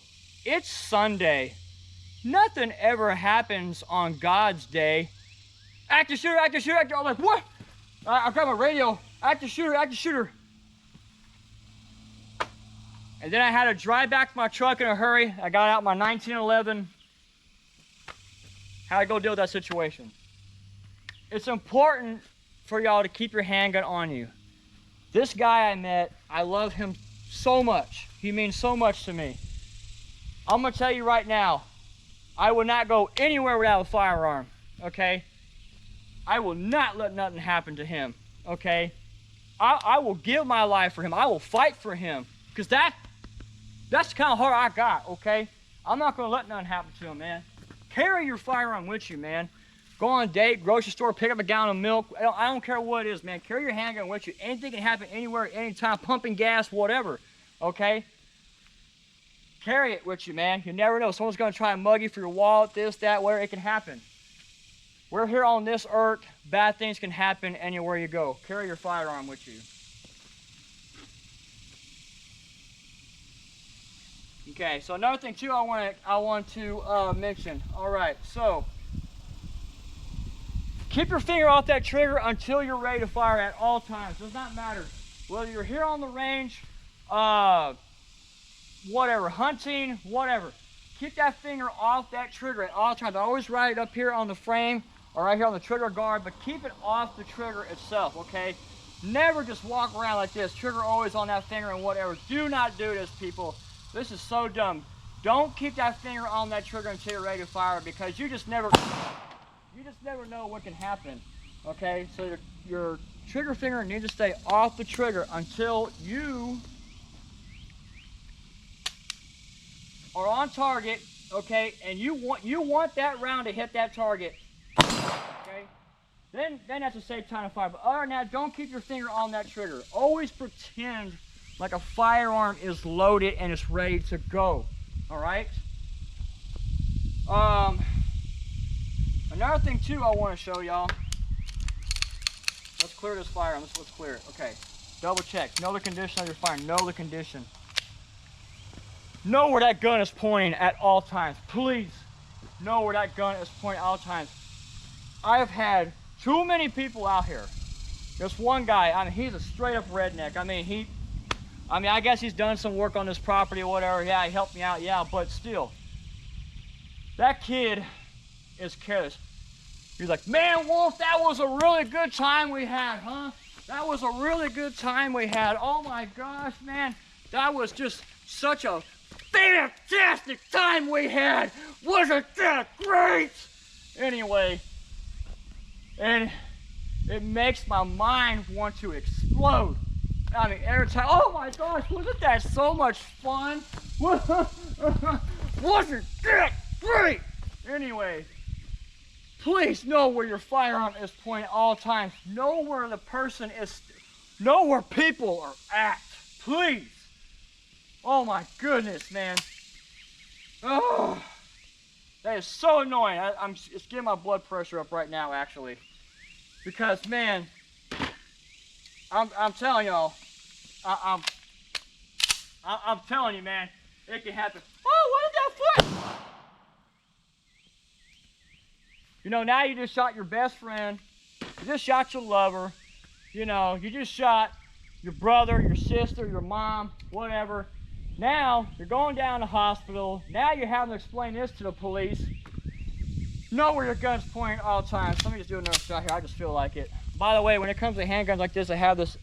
it's Sunday. Nothing ever happens on God's day. Active shooter, active shooter, active. I'm like, what? I grabbed my radio. Active shooter, active shooter. And then I had to drive back to my truck in a hurry. I got out my 1911. Had to go deal with that situation. It's important for y'all to keep your handgun on you. This guy I met, I love him so much. He means so much to me. I'm gonna tell you right now, I will not go anywhere without a firearm, okay? I will not let nothing happen to him, okay? I will give my life for him. I will fight for him, because that's the kind of heart I got, okay? I'm not gonna let nothing happen to him, man. Carry your firearm with you, man. Go on a date, grocery store, pick up a gallon of milk. I don't care what it is, man. Carry your handgun with you. Anything can happen anywhere, anytime, pumping gas, whatever, okay? Carry it with you, man. You never know. Someone's going to try and mug you for your wallet, this, that, where it can happen. We're here on this earth. Bad things can happen anywhere you go. Carry your firearm with you. Okay, so another thing too I want to mention. All right, so keep your finger off that trigger until you're ready to fire at all times. Does not matter whether you're here on the range, whatever, hunting, whatever. Keep that finger off that trigger at all times. I always write it up here on the frame or right here on the trigger guard, but keep it off the trigger itself, okay? Never just walk around like this, trigger always on that finger and whatever. Do not do this, people. This is so dumb. Don't keep that finger on that trigger until you're ready to fire, because you just never know what can happen, okay? So your trigger finger needs to stay off the trigger until you are on target, okay, and you want that round to hit that target, okay? Then that's a safe time to fire. But other than that, don't keep your finger on that trigger. Always pretend like a firearm is loaded and it's ready to go. All right. Another thing too I want to show y'all. Let's clear this firearm. Let's clear it. Okay. Double check. Know the condition of your firearm. Know the condition. Know where that gun is pointing at all times. Please know where that gun is pointing at all times. I have had too many people out here. This one guy, I mean, he's a straight up redneck. I mean, I guess he's done some work on this property or whatever. Yeah, he helped me out. Yeah, but still, that kid is careless. He's like, man, Wolf, that was a really good time we had, huh? That was a really good time we had. Oh my gosh, man. That was just such a fantastic time we had. Wasn't that great? Anyway, and it makes my mind want to explode. I mean, every time, oh my gosh, wasn't that so much fun? Wasn't that great? Anyway, please know where your firearm is pointing at all times. Know where the person is, know where people are at, please. Oh my goodness, man. Oh, that is so annoying. It's getting my blood pressure up right now, actually. Because, man, I'm telling y'all, I'm telling you, man, it can happen. Oh, what is that foot? You know, now you just shot your best friend, you just shot your lover, you know, you just shot your brother, your sister, your mom, whatever. Now, you're going down to the hospital. Now you're having to explain this to the police. Know where your gun's pointing at all times. Let me just do another shot here. I just feel like it. By the way, when it comes to handguns like this, I have this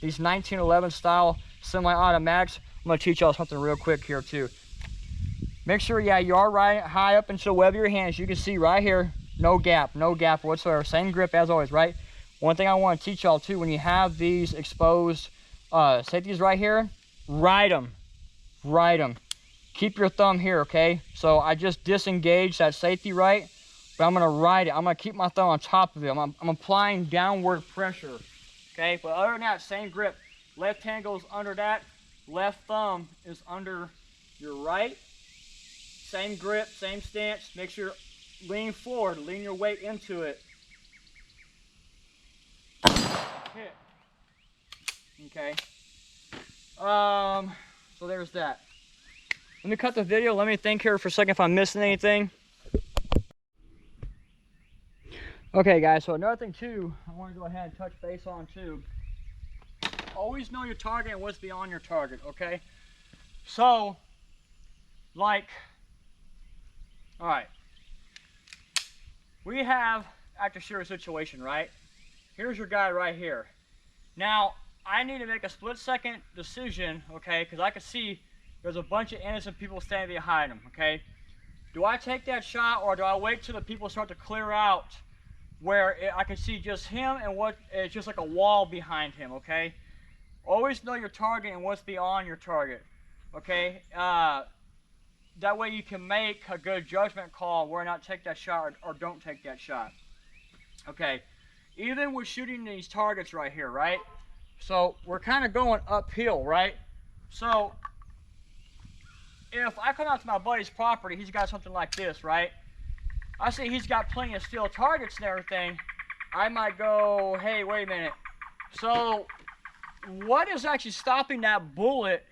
these 1911 style semi-automatics. I'm gonna teach y'all something real quick here too. Make sure, yeah, you are right high up into the web of your hands. You can see right here, no gap whatsoever. Same grip as always, right? One thing I want to teach y'all too, when you have these exposed safeties right here, ride them. Keep your thumb here, okay? So I just disengaged that safety right, but I'm gonna ride it. I'm gonna keep my thumb on top of it. I'm applying downward pressure, okay? But other than that, same grip. Left hand goes under that, left thumb is under your right. Same grip, same stance. Make sure you lean forward, lean your weight into it. Hit. Okay. So there's that. Let me cut the video. Let me think here for a second if I'm missing anything. Okay, guys, so another thing too, I want to go ahead and touch base on too. Always know your target and what's beyond your target, okay? So, like, all right. We have active shooter situation, right? Here's your guy right here. Now, I need to make a split-second decision, okay? Because I can see there's a bunch of innocent people standing behind him, okay? Do I take that shot or do I wait till the people start to clear out where I can see just him and what it's just like a wall behind him, okay? Always know your target and what's beyond your target, okay? That way you can make a good judgment call where not take that shot or don't take that shot, okay? Even with shooting these targets right here, right? So we're kind of going uphill, right? So if I come out to my buddy's property, he's got something like this, right? I see he's got plenty of steel targets and everything. I might go, hey, wait a minute. So what is actually stopping that bullet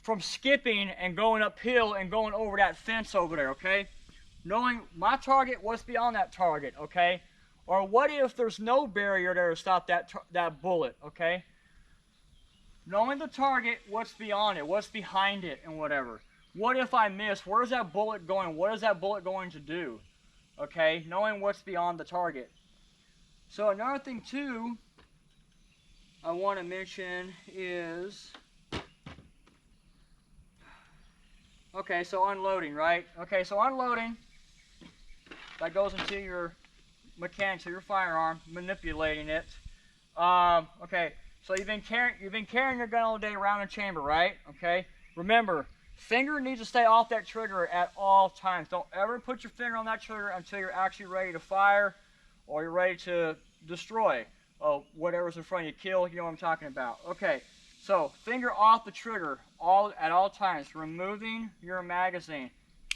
from skipping and going uphill and going over that fence over there, okay? Knowing my target, what's beyond that target, okay? Or what if there's no barrier there to stop that bullet, okay? Knowing the target, what's beyond it, what's behind it, and whatever. What if I miss? Where's that bullet going? What is that bullet going to do? Okay, knowing what's beyond the target. So another thing too I want to mention is, okay, so unloading, right? Okay, so unloading, that goes into your mechanics of your firearm, manipulating it. Okay, so you've been carrying your gun all day around the chamber, right? Okay. Remember, finger needs to stay off that trigger at all times. Don't ever put your finger on that trigger until you're actually ready to fire, or you're ready to destroy. Oh, whatever's in front of you, kill. You know what I'm talking about. Okay. So finger off the trigger at all times. Removing your magazine,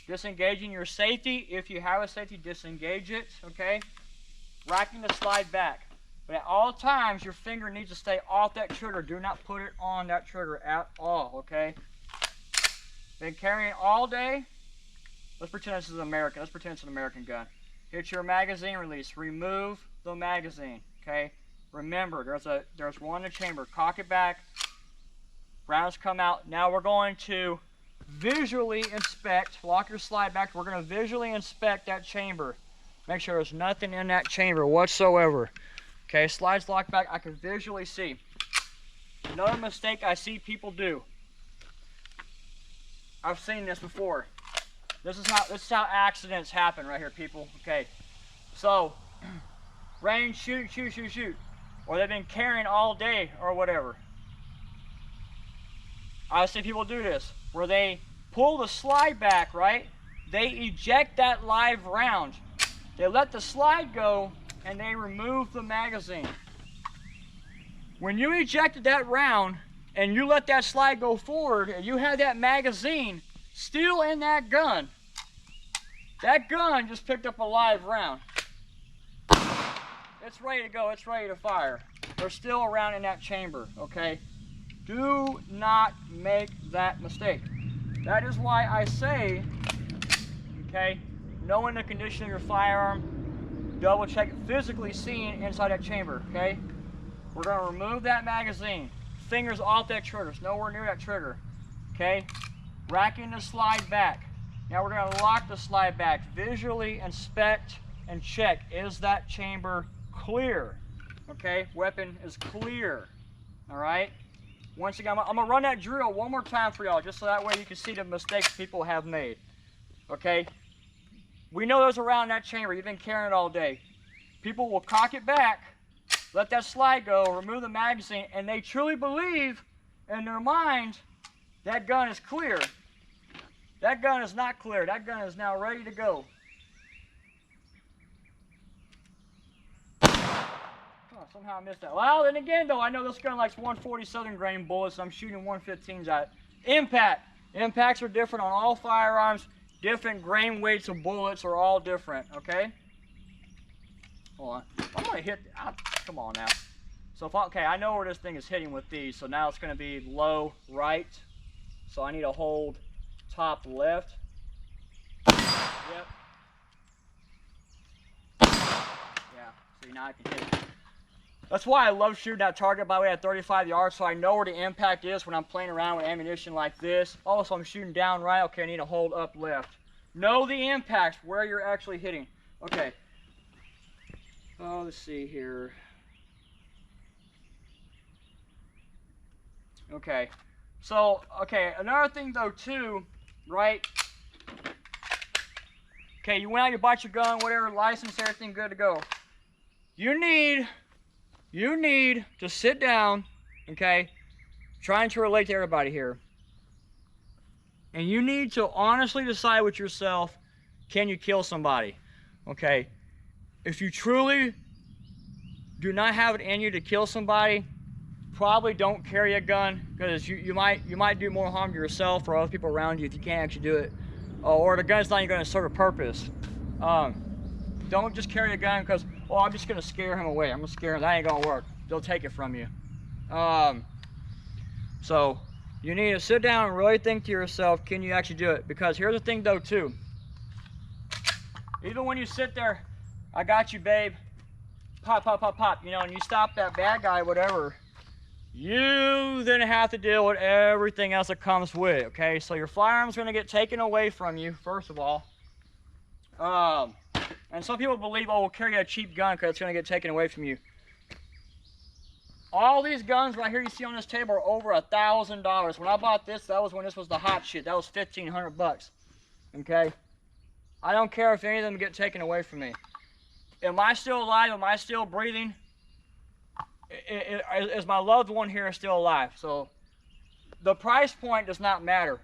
disengaging your safety. If you have a safety, disengage it. Okay. Racking the slide back. But at all times, your finger needs to stay off that trigger. Do not put it on that trigger at all, okay? Been carrying all day. Let's pretend this is American. Let's pretend it's an American gun. Hit your magazine release. Remove the magazine, okay? Remember, there's one in the chamber. Cock it back. Rounds come out. Now we're going to visually inspect. Lock your slide back. We're going to visually inspect that chamber. Make sure there's nothing in that chamber whatsoever. Okay, slides locked back. I can visually see. Another mistake I see people do. I've seen this before. This is how accidents happen right here, people. Okay, so range, shoot, or they've been carrying all day or whatever. I see people do this where they pull the slide back, right? They eject that live round. They let the slide go and they remove the magazine. When you ejected that round and you let that slide go forward and you have that magazine still in that gun just picked up a live round. It's ready to go, it's ready to fire. There's still a round in that chamber, okay? Do not make that mistake. That is why I say, okay, knowing the condition of your firearm, double check physically seeing inside that chamber, okay? We're gonna remove that magazine. Fingers off that trigger, it's nowhere near that trigger, okay? Racking the slide back. Now we're gonna lock the slide back. Visually inspect and check, is that chamber clear? Okay, weapon is clear, all right? Once again, I'm gonna run that drill one more time for y'all, just so that way you can see the mistakes people have made, okay? We know there's a round in that chamber. You've been carrying it all day. People will cock it back, let that slide go, remove the magazine, and they truly believe in their mind that gun is clear. That gun is not clear. That gun is now ready to go. Oh, somehow I missed that. Well, then again, though, I know this gun likes 147 grain bullets. I'm shooting 115s at it. Impact. Impacts are different on all firearms. Different grain weights of bullets are all different, okay? Hold on. I'm going to hit... come on now. So, okay, I know where this thing is hitting with these. So now it's going to be low right. So I need to hold top left. Yep. Yeah, see, now I can hit it. That's why I love shooting that target by the way at 35 yards, so I know where the impact is when I'm playing around with ammunition like this. Also, I'm shooting down right. Okay, I need to hold up left. Know the impacts, where you're actually hitting. Okay. Oh, let's see here. Okay. So, okay, another thing though too, right? Okay, you went out, you bought your gun, whatever, license, everything good to go. You need to sit down, okay, trying to relate to everybody here. And you need to honestly decide with yourself, can you kill somebody? Okay, if you truly do not have it in you to kill somebody, probably don't carry a gun, because you might do more harm to yourself or other people around you if you can't actually do it. Or the gun's not even going to serve a purpose. Don't just carry a gun because, oh, I'm just going to scare him away. I'm going to scare him. That ain't going to work. They'll take it from you. So you need to sit down and really think to yourself, can you actually do it? Because here's the thing though too. Even when you sit there, I got you, babe. Pop, pop, pop, pop. You know, and you stop that bad guy, whatever. You then have to deal with everything else that comes with it, okay? So your firearm's going to get taken away from you, first of all. And some people believe, oh, we'll carry a cheap gun because it's going to get taken away from you. All these guns right here you see on this table are over $1,000. When I bought this, that was when this was the hot shit. That was 1,500 bucks, okay? I don't care if any of them get taken away from me. Am I still alive? Am I still breathing? is my loved one here still alive? So the price point does not matter.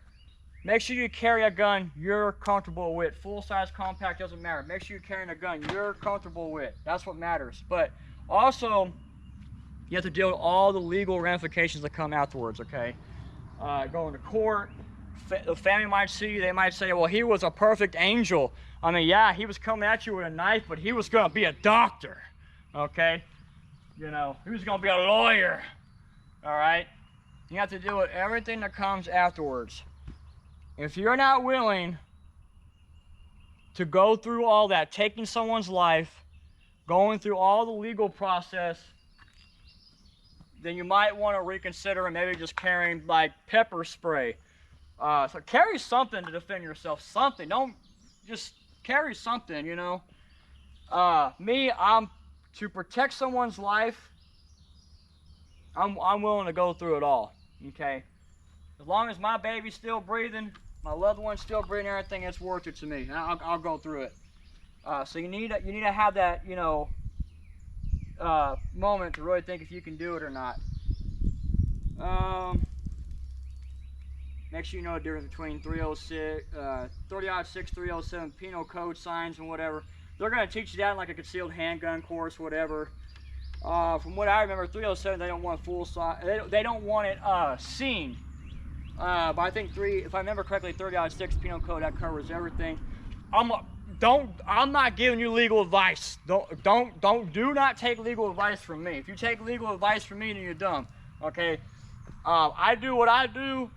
Make sure you carry a gun you're comfortable with. Full-size, compact, doesn't matter. Make sure you're carrying a gun you're comfortable with. That's what matters. But also, you have to deal with all the legal ramifications that come afterwards, okay? Going to court, the family might see you, they might say, well, he was a perfect angel. I mean, yeah, he was coming at you with a knife, but he was gonna be a doctor, okay? You know, he was gonna be a lawyer, all right? You have to deal with everything that comes afterwards. If you're not willing to go through all that, taking someone's life, going through all the legal process, then you might want to reconsider and maybe just carrying like pepper spray. So carry something to defend yourself, something. Don't just carry something, you know. I'm to protect someone's life, I'm willing to go through it all, okay? As long as my baby's still breathing, my loved one's still breathing, everything, it's worth it to me. I'll go through it. So you need to have that, you know, moment to really think if you can do it or not. Make sure you know the difference between 306, 30-06, 307 penal code signs and whatever. They're going to teach you that in like a concealed handgun course, whatever. From what I remember, 307, they don't want full size. They don't want it seen. But I think if I remember correctly, 30-06 penal code, that covers everything. I'm not giving you legal advice. Do not take legal advice from me. If you take legal advice from me, then you're dumb. Okay. I do what I do,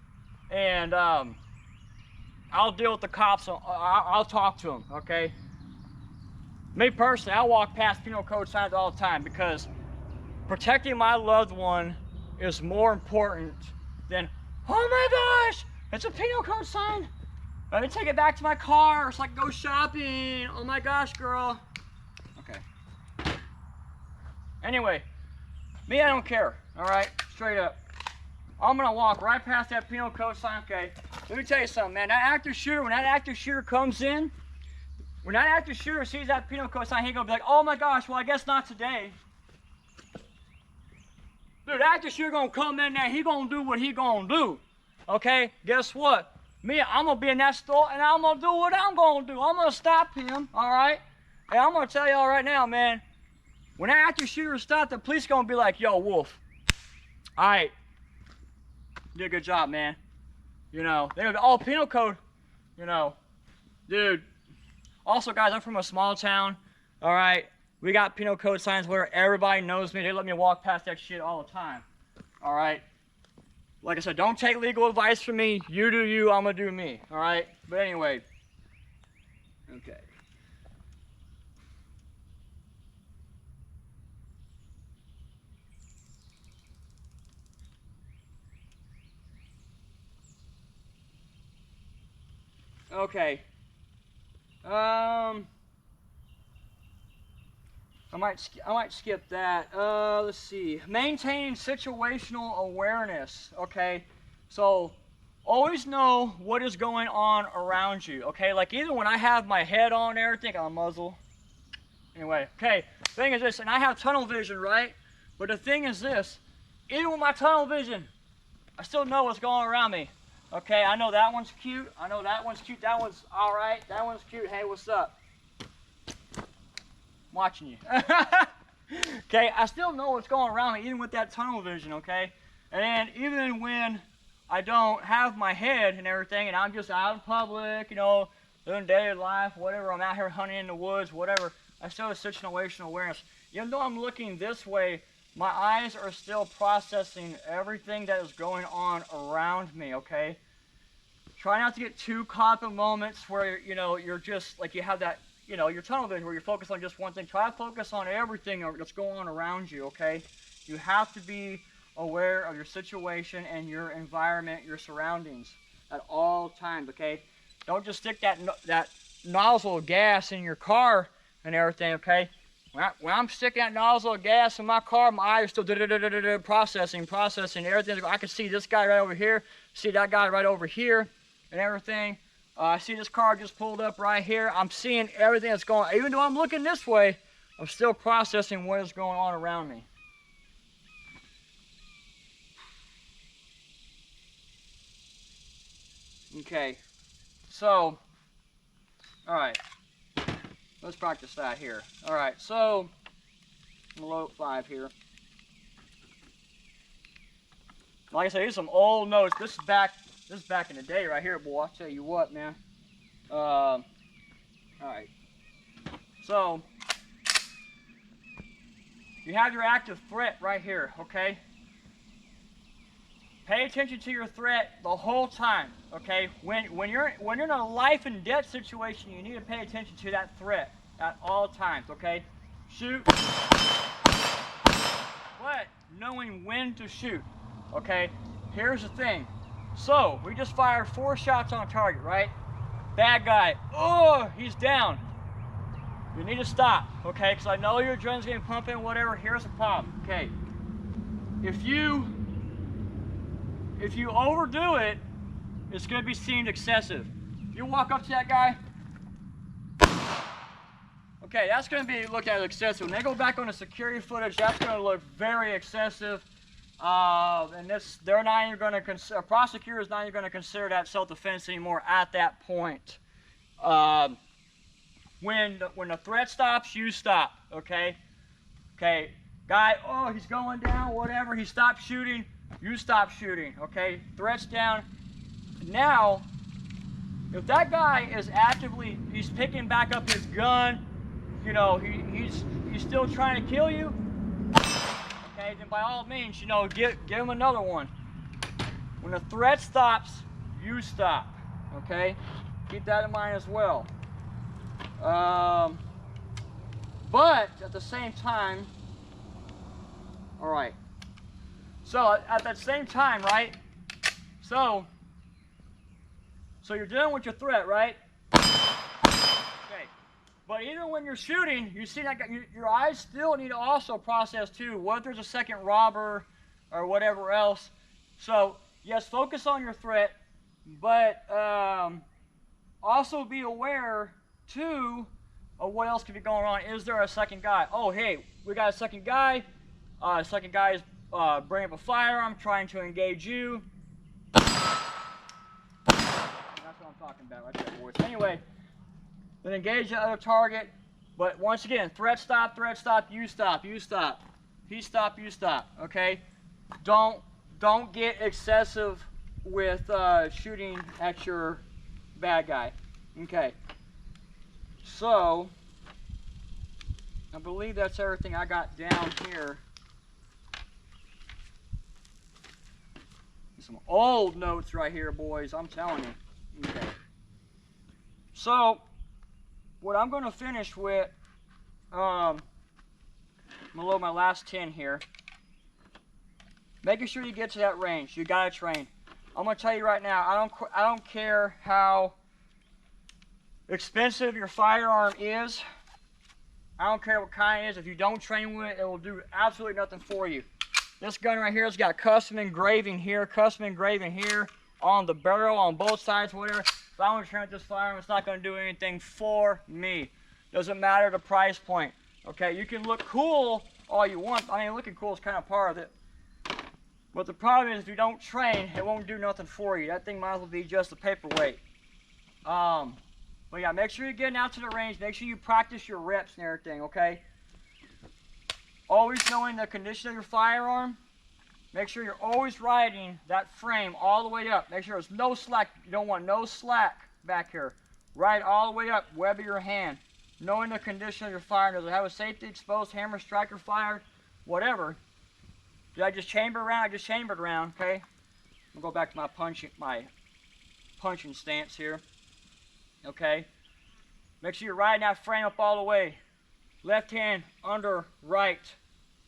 and I'll deal with the cops. I'll talk to them. Okay. Me personally, I walk past penal code signs all the time because protecting my loved one is more important than, oh my gosh, it's a penal code sign. Let me take it back to my car so I can go shopping. Oh my gosh, girl. Okay. Anyway, me, I don't care. All right, straight up. I'm gonna walk right past that penal code sign. Okay. Let me tell you something, man. That active shooter, when that active shooter comes in, when that active shooter sees that penal code sign, he's gonna be like, oh my gosh, well, I guess not today. Dude, that active shooter gonna come in there, he gonna do what he gonna do. Okay, guess what? Me, I'm gonna be in that store and I'm gonna do what I'm gonna do. I'm gonna stop him, all right? And I'm gonna tell y'all right now, man, when that active shooter stopped, the police gonna be like, yo, Wolf, all right, you did a good job, man. You know, they're gonna be, oh, penal code, you know, dude. Also, guys, I'm from a small town, all right? We got penal code signs where everybody knows me. They let me walk past that shit all the time, all right? Like I said, don't take legal advice from me. You do you, I'm gonna do me, all right? But anyway, okay. Okay. I might skip that. Let's see. Maintaining situational awareness. Okay, so always know what is going on around you. Okay, like even when I have my head on and everything, I'll muzzle. Anyway, okay. Thing is this, and I have tunnel vision, right? But the thing is this, even with my tunnel vision, I still know what's going on around me. Okay, I know that one's cute. I know that one's cute. That one's all right. That one's cute. Hey, what's up? Watching you. Okay, I still know what's going around me even with that tunnel vision, okay? And even when I don't have my head and everything and I'm just out in public, you know, doing daily life, whatever, I'm out here hunting in the woods, whatever, I still have situational awareness. Even though I'm looking this way, my eyes are still processing everything that is going on around me, okay? Try not to get too caught up in moments where, you know, you're just, like you have that, you know, your tunnel vision where you're focused on just one thing. Try to focus on everything that's going on around you, okay? You have to be aware of your situation and your environment, your surroundings at all times, okay? Don't just stick that nozzle of gas in your car and everything, okay? When I'm sticking that nozzle of gas in my car, my eyes are still processing everything. I can see this guy right over here, see that guy right over here and everything. I see this car just pulled up right here. I'm seeing everything that's going on. Even though I'm looking this way, I'm still processing what is going on around me. Okay, so, all right, let's practice that here. All right, so, I'm gonna load 5 here. Like I said, these are some old notes. This is back in the day right here, boy. I'll tell you what, man. All right, so, you have your active threat right here, okay? Pay attention to your threat the whole time, okay? When you're in a life and death situation, you need to pay attention to that threat at all times, okay? Shoot, but knowing when to shoot, okay? Here's the thing. So, we just fired 4 shots on target, right? Bad guy, oh, he's down. You need to stop, okay? Because I know your adrenaline's getting pumping, whatever. Here's the problem, okay? If you overdo it, it's going to be seen excessive. You walk up to that guy, okay, that's going to be looked at as excessive. When they go back on the security footage, that's going to look very excessive. And they're not even going to consider, a prosecutor is not even going to consider that self-defense anymore at that point. When the threat stops, you stop, okay? Okay, guy, oh, he's going down, whatever, he stopped shooting, you stop shooting, okay? Threat's down. Now, if that guy is actively, he's picking back up his gun, you know, he's still trying to kill you, okay, then by all means, you know, give him another one. When the threat stops, you stop, okay? Keep that in mind as well. But at the same time, all right. So at that same time, right? So you're dealing with your threat, right? Okay. But even when you're shooting, you see that your eyes still need to also process too. What if there's a second robber or whatever else? So yes, focus on your threat, but also be aware too of what else could be going on. Is there a second guy? Oh, hey, we got a second guy. Second guy is bringing up a firearm, trying to engage you. That's what I'm talking about right there, boys. Anyway, then engage the other target. But once again, threat stop, you stop, you stop. He stop, you stop. Okay? Don't get excessive with shooting at your bad guy. Okay. So, I believe that's everything I got down here. Some old notes right here, boys, I'm telling you. Okay. So, what I'm going to finish with, I'm going to load my last 10 here. Making sure you get to that range. You got to train. I'm going to tell you right now, I don't care how expensive your firearm is. I don't care what kind it is. If you don't train with it, it will do absolutely nothing for you. This gun right here has got custom engraving here, on the barrel, on both sides, whatever. If I want to train with this firearm, it's not going to do anything for me. Doesn't matter the price point. Okay, you can look cool all you want. I mean, looking cool is kind of part of it. But the problem is, if you don't train, it won't do nothing for you. That thing might as well be just a paperweight. But yeah, make sure you're getting out to the range. Make sure you practice your reps and everything, okay? Always knowing the condition of your firearm. Make sure you're always riding that frame all the way up. Make sure there's no slack. You don't want no slack back here. Ride all the way up, web of your hand. Knowing the condition of your firearm. Does it have a safety exposed hammer, striker fired, whatever. Did I just chamber around? I just chambered around, okay? I'll go back to my punching stance here. Okay? Make sure you're riding that frame up all the way. Left hand under right.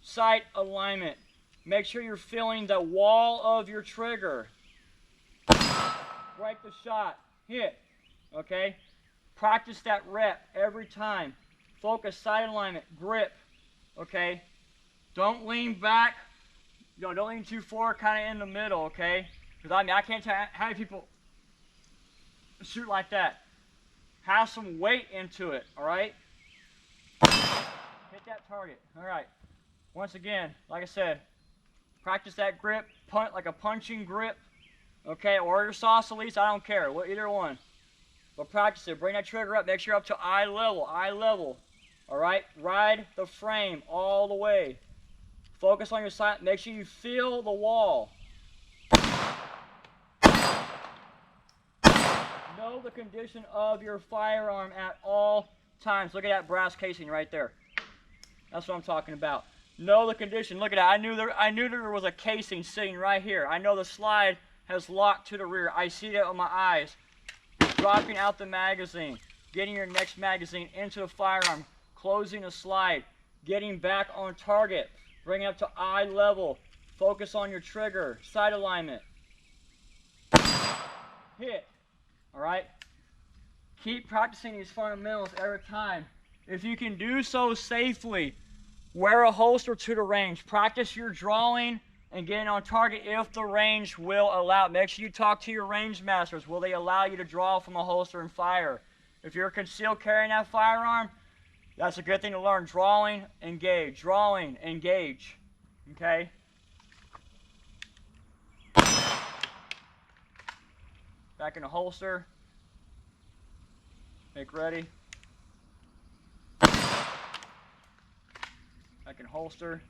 Sight alignment. Make sure you're feeling the wall of your trigger. Break the shot. Hit. Okay? Practice that rep every time. Focus, sight alignment, grip. Okay? Don't lean back. You know, don't lean too forward, kind of in the middle, okay? Because I mean, I can't tell how many people shoot like that. Have some weight into it, all right? Hit that target, all right. Once again, like I said, practice that grip, punt like a punching grip, Okay, or your sausalito, I don't care, either one. But practice it. Bring that trigger up. Make sure you're up to eye level. Eye level. All right. Ride the frame all the way. Focus on your sight. Make sure you feel the wall. Know the condition of your firearm at all times. Look at that brass casing right there. That's what I'm talking about. Know the condition. Look at that. I knew there was a casing sitting right here. I know the slide has locked to the rear. I see that with my eyes. Dropping out the magazine, getting your next magazine into the firearm, closing the slide, getting back on target, bringing up to eye level, focus on your trigger, sight alignment, hit. All right? Keep practicing these fundamentals every time. If you can do so safely, wear a holster to the range. Practice your drawing and getting on target if the range will allow it. Make sure you talk to your range masters. Will they allow you to draw from a holster and fire? If you're concealed carrying that firearm, that's a good thing to learn. Drawing, engage. Drawing, engage. Okay? Back in the holster. Make ready. Back in holster.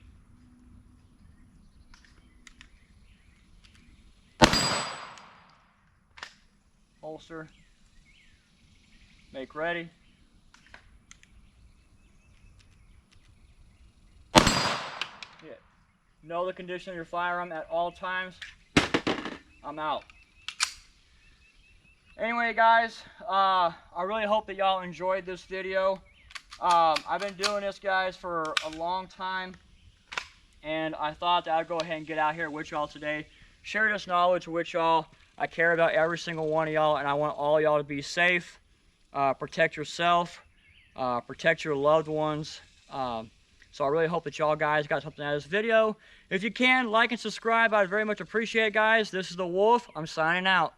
Holster. Make ready. Hit. Know the condition of your firearm at all times. I'm out. Anyway, guys, I really hope that y'all enjoyed this video. I've been doing this, guys, for a long time, and I thought that I'd go ahead and get out here with y'all today, share this knowledge with y'all. I care about every single one of y'all, and I want all y'all to be safe. Protect yourself, protect your loved ones. So I really hope that y'all guys got something out of this video. If you can, like and subscribe. I'd very much appreciate it, guys. This is the Wolf. I'm signing out.